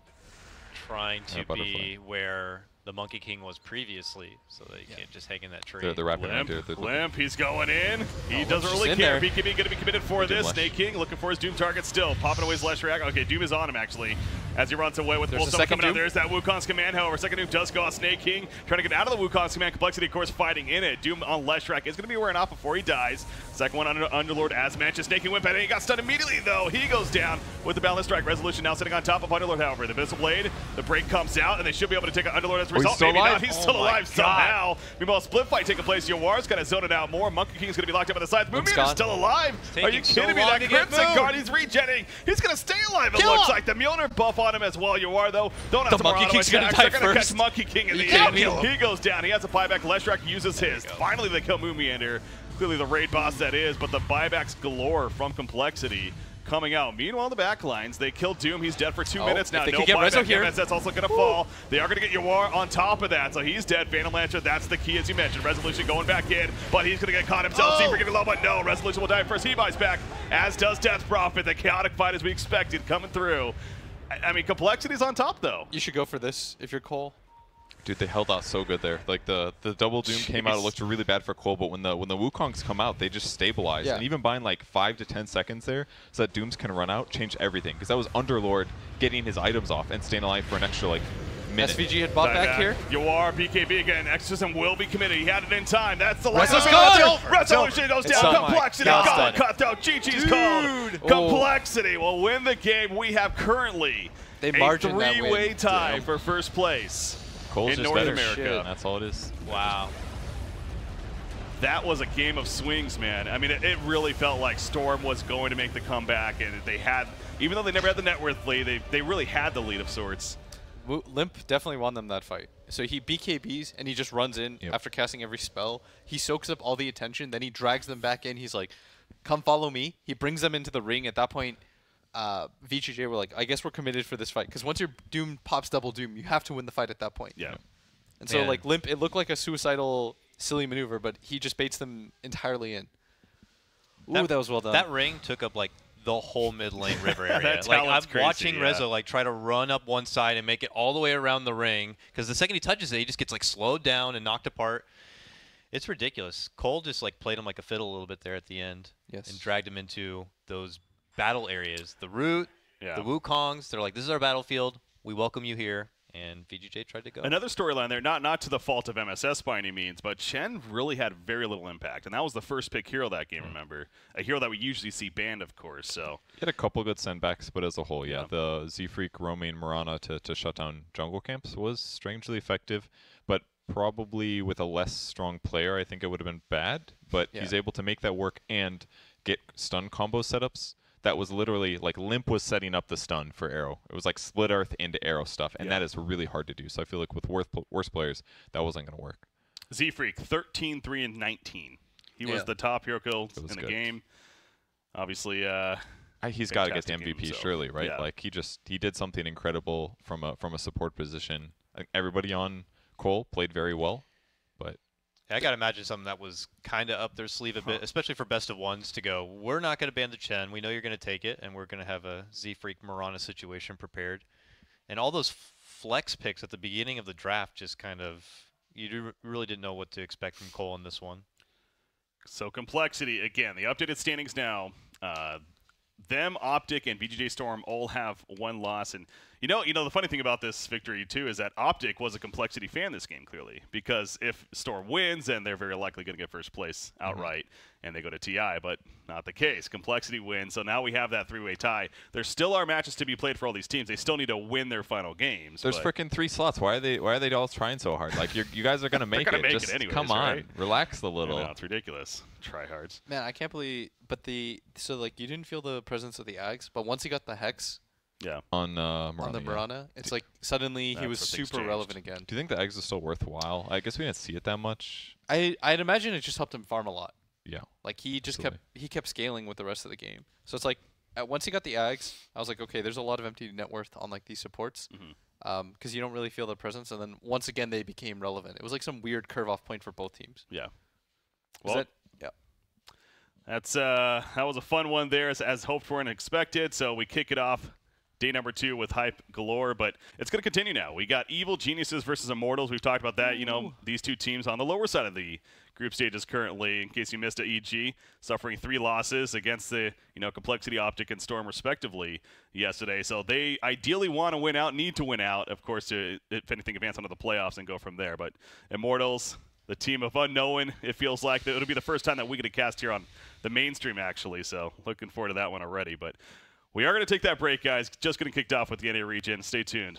Trying to Butterfly. be where the Monkey King was previously, so that you can't just hang in that tree. they're wrapping around Limp, here. Limp, he's going in. He doesn't just really in care. there. BKB going to be committed for Doom this. Lush. Snake King looking for his Doom target still. Popping away his Lash React. Okay, Doom is on him actually. as he runs away with There's full a double second coming out. Doom. There's that Wukong's command. However, second Doom does go off Snake King, trying to get out of the Wukong's command. compLexity, of course, fighting in it. Doom on Leshrac is going to be wearing off before he dies. Second one under Underlord as mentioned. Snake King went back and he got stunned immediately, though. He goes down with the Balance Strike. Resolution now sitting on top of Underlord, however. The Missile Blade, the break comes out, and they should be able to take out Underlord as a result. still Maybe alive? not. He's still alive somehow. Meanwhile, split fight taking place. Yawar's going to zone it out more. Monkey King's going to be locked up on the sides. Moonbeam is still alive. Are you kidding me? That Crimson Guard, he's regenning. He's going to stay alive, it looks like. The Mjolnir buff on him as well. Yawar, though, don't have The Monkey King's going to die They're going to first. catch Monkey King in the end. He goes down. He has a buyback. Leshrac uses his. Finally, they kill Moonmeander. Clearly the raid boss that is, but the buybacks galore from compLexity coming out. Meanwhile, the back lines, they kill Doom. He's dead for 2 minutes now. They No can get Rezo buyback. here. That's also going to fall. They are going to get Yawar on top of that, so he's dead. Phantom Lancer, that's the key, as you mentioned. Resolution going back in, but he's going to get caught himself. Seafree getting low, but no. Resolution will die first. He buys back, as does Death Prophet. The chaotic fight as we expected coming through. I mean, compLexity's on top, though. You should go for this if you're Cole. Dude, they held out so good there. Like the double Doom came out, it looked really bad for Cole, but when the Wukongs come out, they just stabilize. Yeah. And even buying like 5 to 10 seconds there, so that Dooms can run out, changed everything. Because that was Underlord getting his items off and staying alive for an extra like minute. SVG had bought back here. Yawar, BKB again. Exorcism will be committed. He had it in time. That's the last. Rezo's gone! Resolution goes down. done. compLexity God, it's gone. done. Cutthroat. GG's called. compLexity will win the game. We have currently They a margined that three-way win. tie Damn. for first place. Cole's in just North better. America. That's all it is. Wow. That was a game of swings, man. I mean, it really felt like Storm was going to make the comeback, and they had, even though they never had the net worth lead, they really had the lead of sorts. Limp definitely won them that fight. So he BKBs and he just runs in Yep. after casting every spell. He soaks up all the attention, then he drags them back in. He's like, come follow me. He brings them into the ring. At that point, VGJ were like, I guess we're committed for this fight. Because once your Doom pops double Doom, you have to win the fight at that point. Yeah. And so Man. like Limp, it looked like a suicidal, silly maneuver, but he just baits them entirely in. Ooh, that was well done. That ring took up like the whole mid lane river area. That Like I'm talent's crazy, watching yeah. Rezo like try to run up one side and make it all the way around the ring because the second he touches it, he just gets like slowed down and knocked apart. It's ridiculous. Cole just like played him like a fiddle a little bit there at the end. Yes. And dragged him into those battle areas. The Root, Yeah. the Wukongs. They're like, this is our battlefield. We welcome you here. And VGJ tried to go. Another storyline there, not to the fault of MSS by any means, but Chen really had very little impact, and that was the first pick hero that game, remember? A hero that we usually see banned, of course, so. He had a couple good sendbacks, but as a whole, yeah, the Z-Freak roaming Mirana to shut down jungle camps was strangely effective, but probably with a less strong player, I think it would have been bad, but Yeah. he's able to make that work and get stun combo setups. That was literally like Limp was setting up the stun for Arrow. It was like split earth into Arrow stuff, and that is really hard to do. So I feel like with worse players, that wasn't going to work. Z-Freak, 13, 3, and 19. He was the top hero kill in the good. game. Obviously, He's got to get the fantastic game MVP, himself. surely, right? Yeah. Like he did something incredible from a support position. I think everybody on Cole played very well, but I got to imagine something that was kind of up their sleeve a bit, especially for best of ones to go, we're not going to ban the Chen. We know you're going to take it, and we're going to have a Z-Freak Mirana situation prepared. And all those flex picks at the beginning of the draft just kind of, really didn't know what to expect from Cole in this one. so compLexity, again, the updated standings now. Them, Optic, and VGJ.Storm all have one loss. And you know, the funny thing about this victory, too, is that Optic was a compLexity fan this game, clearly. Because if Storm wins, then they're very likely going to get first place outright, and they go to TI. But not the case. compLexity wins, so now we have that three-way tie. There still are matches to be played for all these teams. They still need to win their final games. there's freaking 3 slots. Why are they all trying so hard? Like you guys are going to make gonna it. make Just it anyways, come on, right? relax a I little. know, it's ridiculous. Tryhards. Man, I can't believe, but so like you didn't feel the presence of the Ags, but once he got the Hex Yeah. On Mirana, on the yeah. Mirana, it's like suddenly he That's was what things super changed. relevant again. Do you think the eggs are still worthwhile? I guess we didn't see it that much. I'd imagine it just helped him farm a lot. Yeah. Like he just Absolutely. kept scaling with the rest of the game. So it's like once he got the Ags, I was like, okay, there's a lot of empty net worth on like these supports, because you don't really feel their presence. And then once again, they became relevant. It was like some weird curve off point for both teams. Yeah. Was Well, yeah. that was a fun one there, as hoped for and expected. So we kick it off day number 2 with hype galore, but it's going to continue now. We got Evil Geniuses versus Immortals. We've talked about that. You know, these two teams on the lower side of the group stages currently, in case you missed it, EG suffering 3 losses against the, you know, compLexity, Optic, and Storm respectively yesterday. So they ideally want to win out, need to win out, of course, to, if anything, advance onto the playoffs and go from there. But Immortals, the team of unknown, it feels like it'll be the first time that we get a cast here on the mainstream, actually. So looking forward to that one already. But we are going to take that break, guys. Just getting kicked off with the NA region. Stay tuned.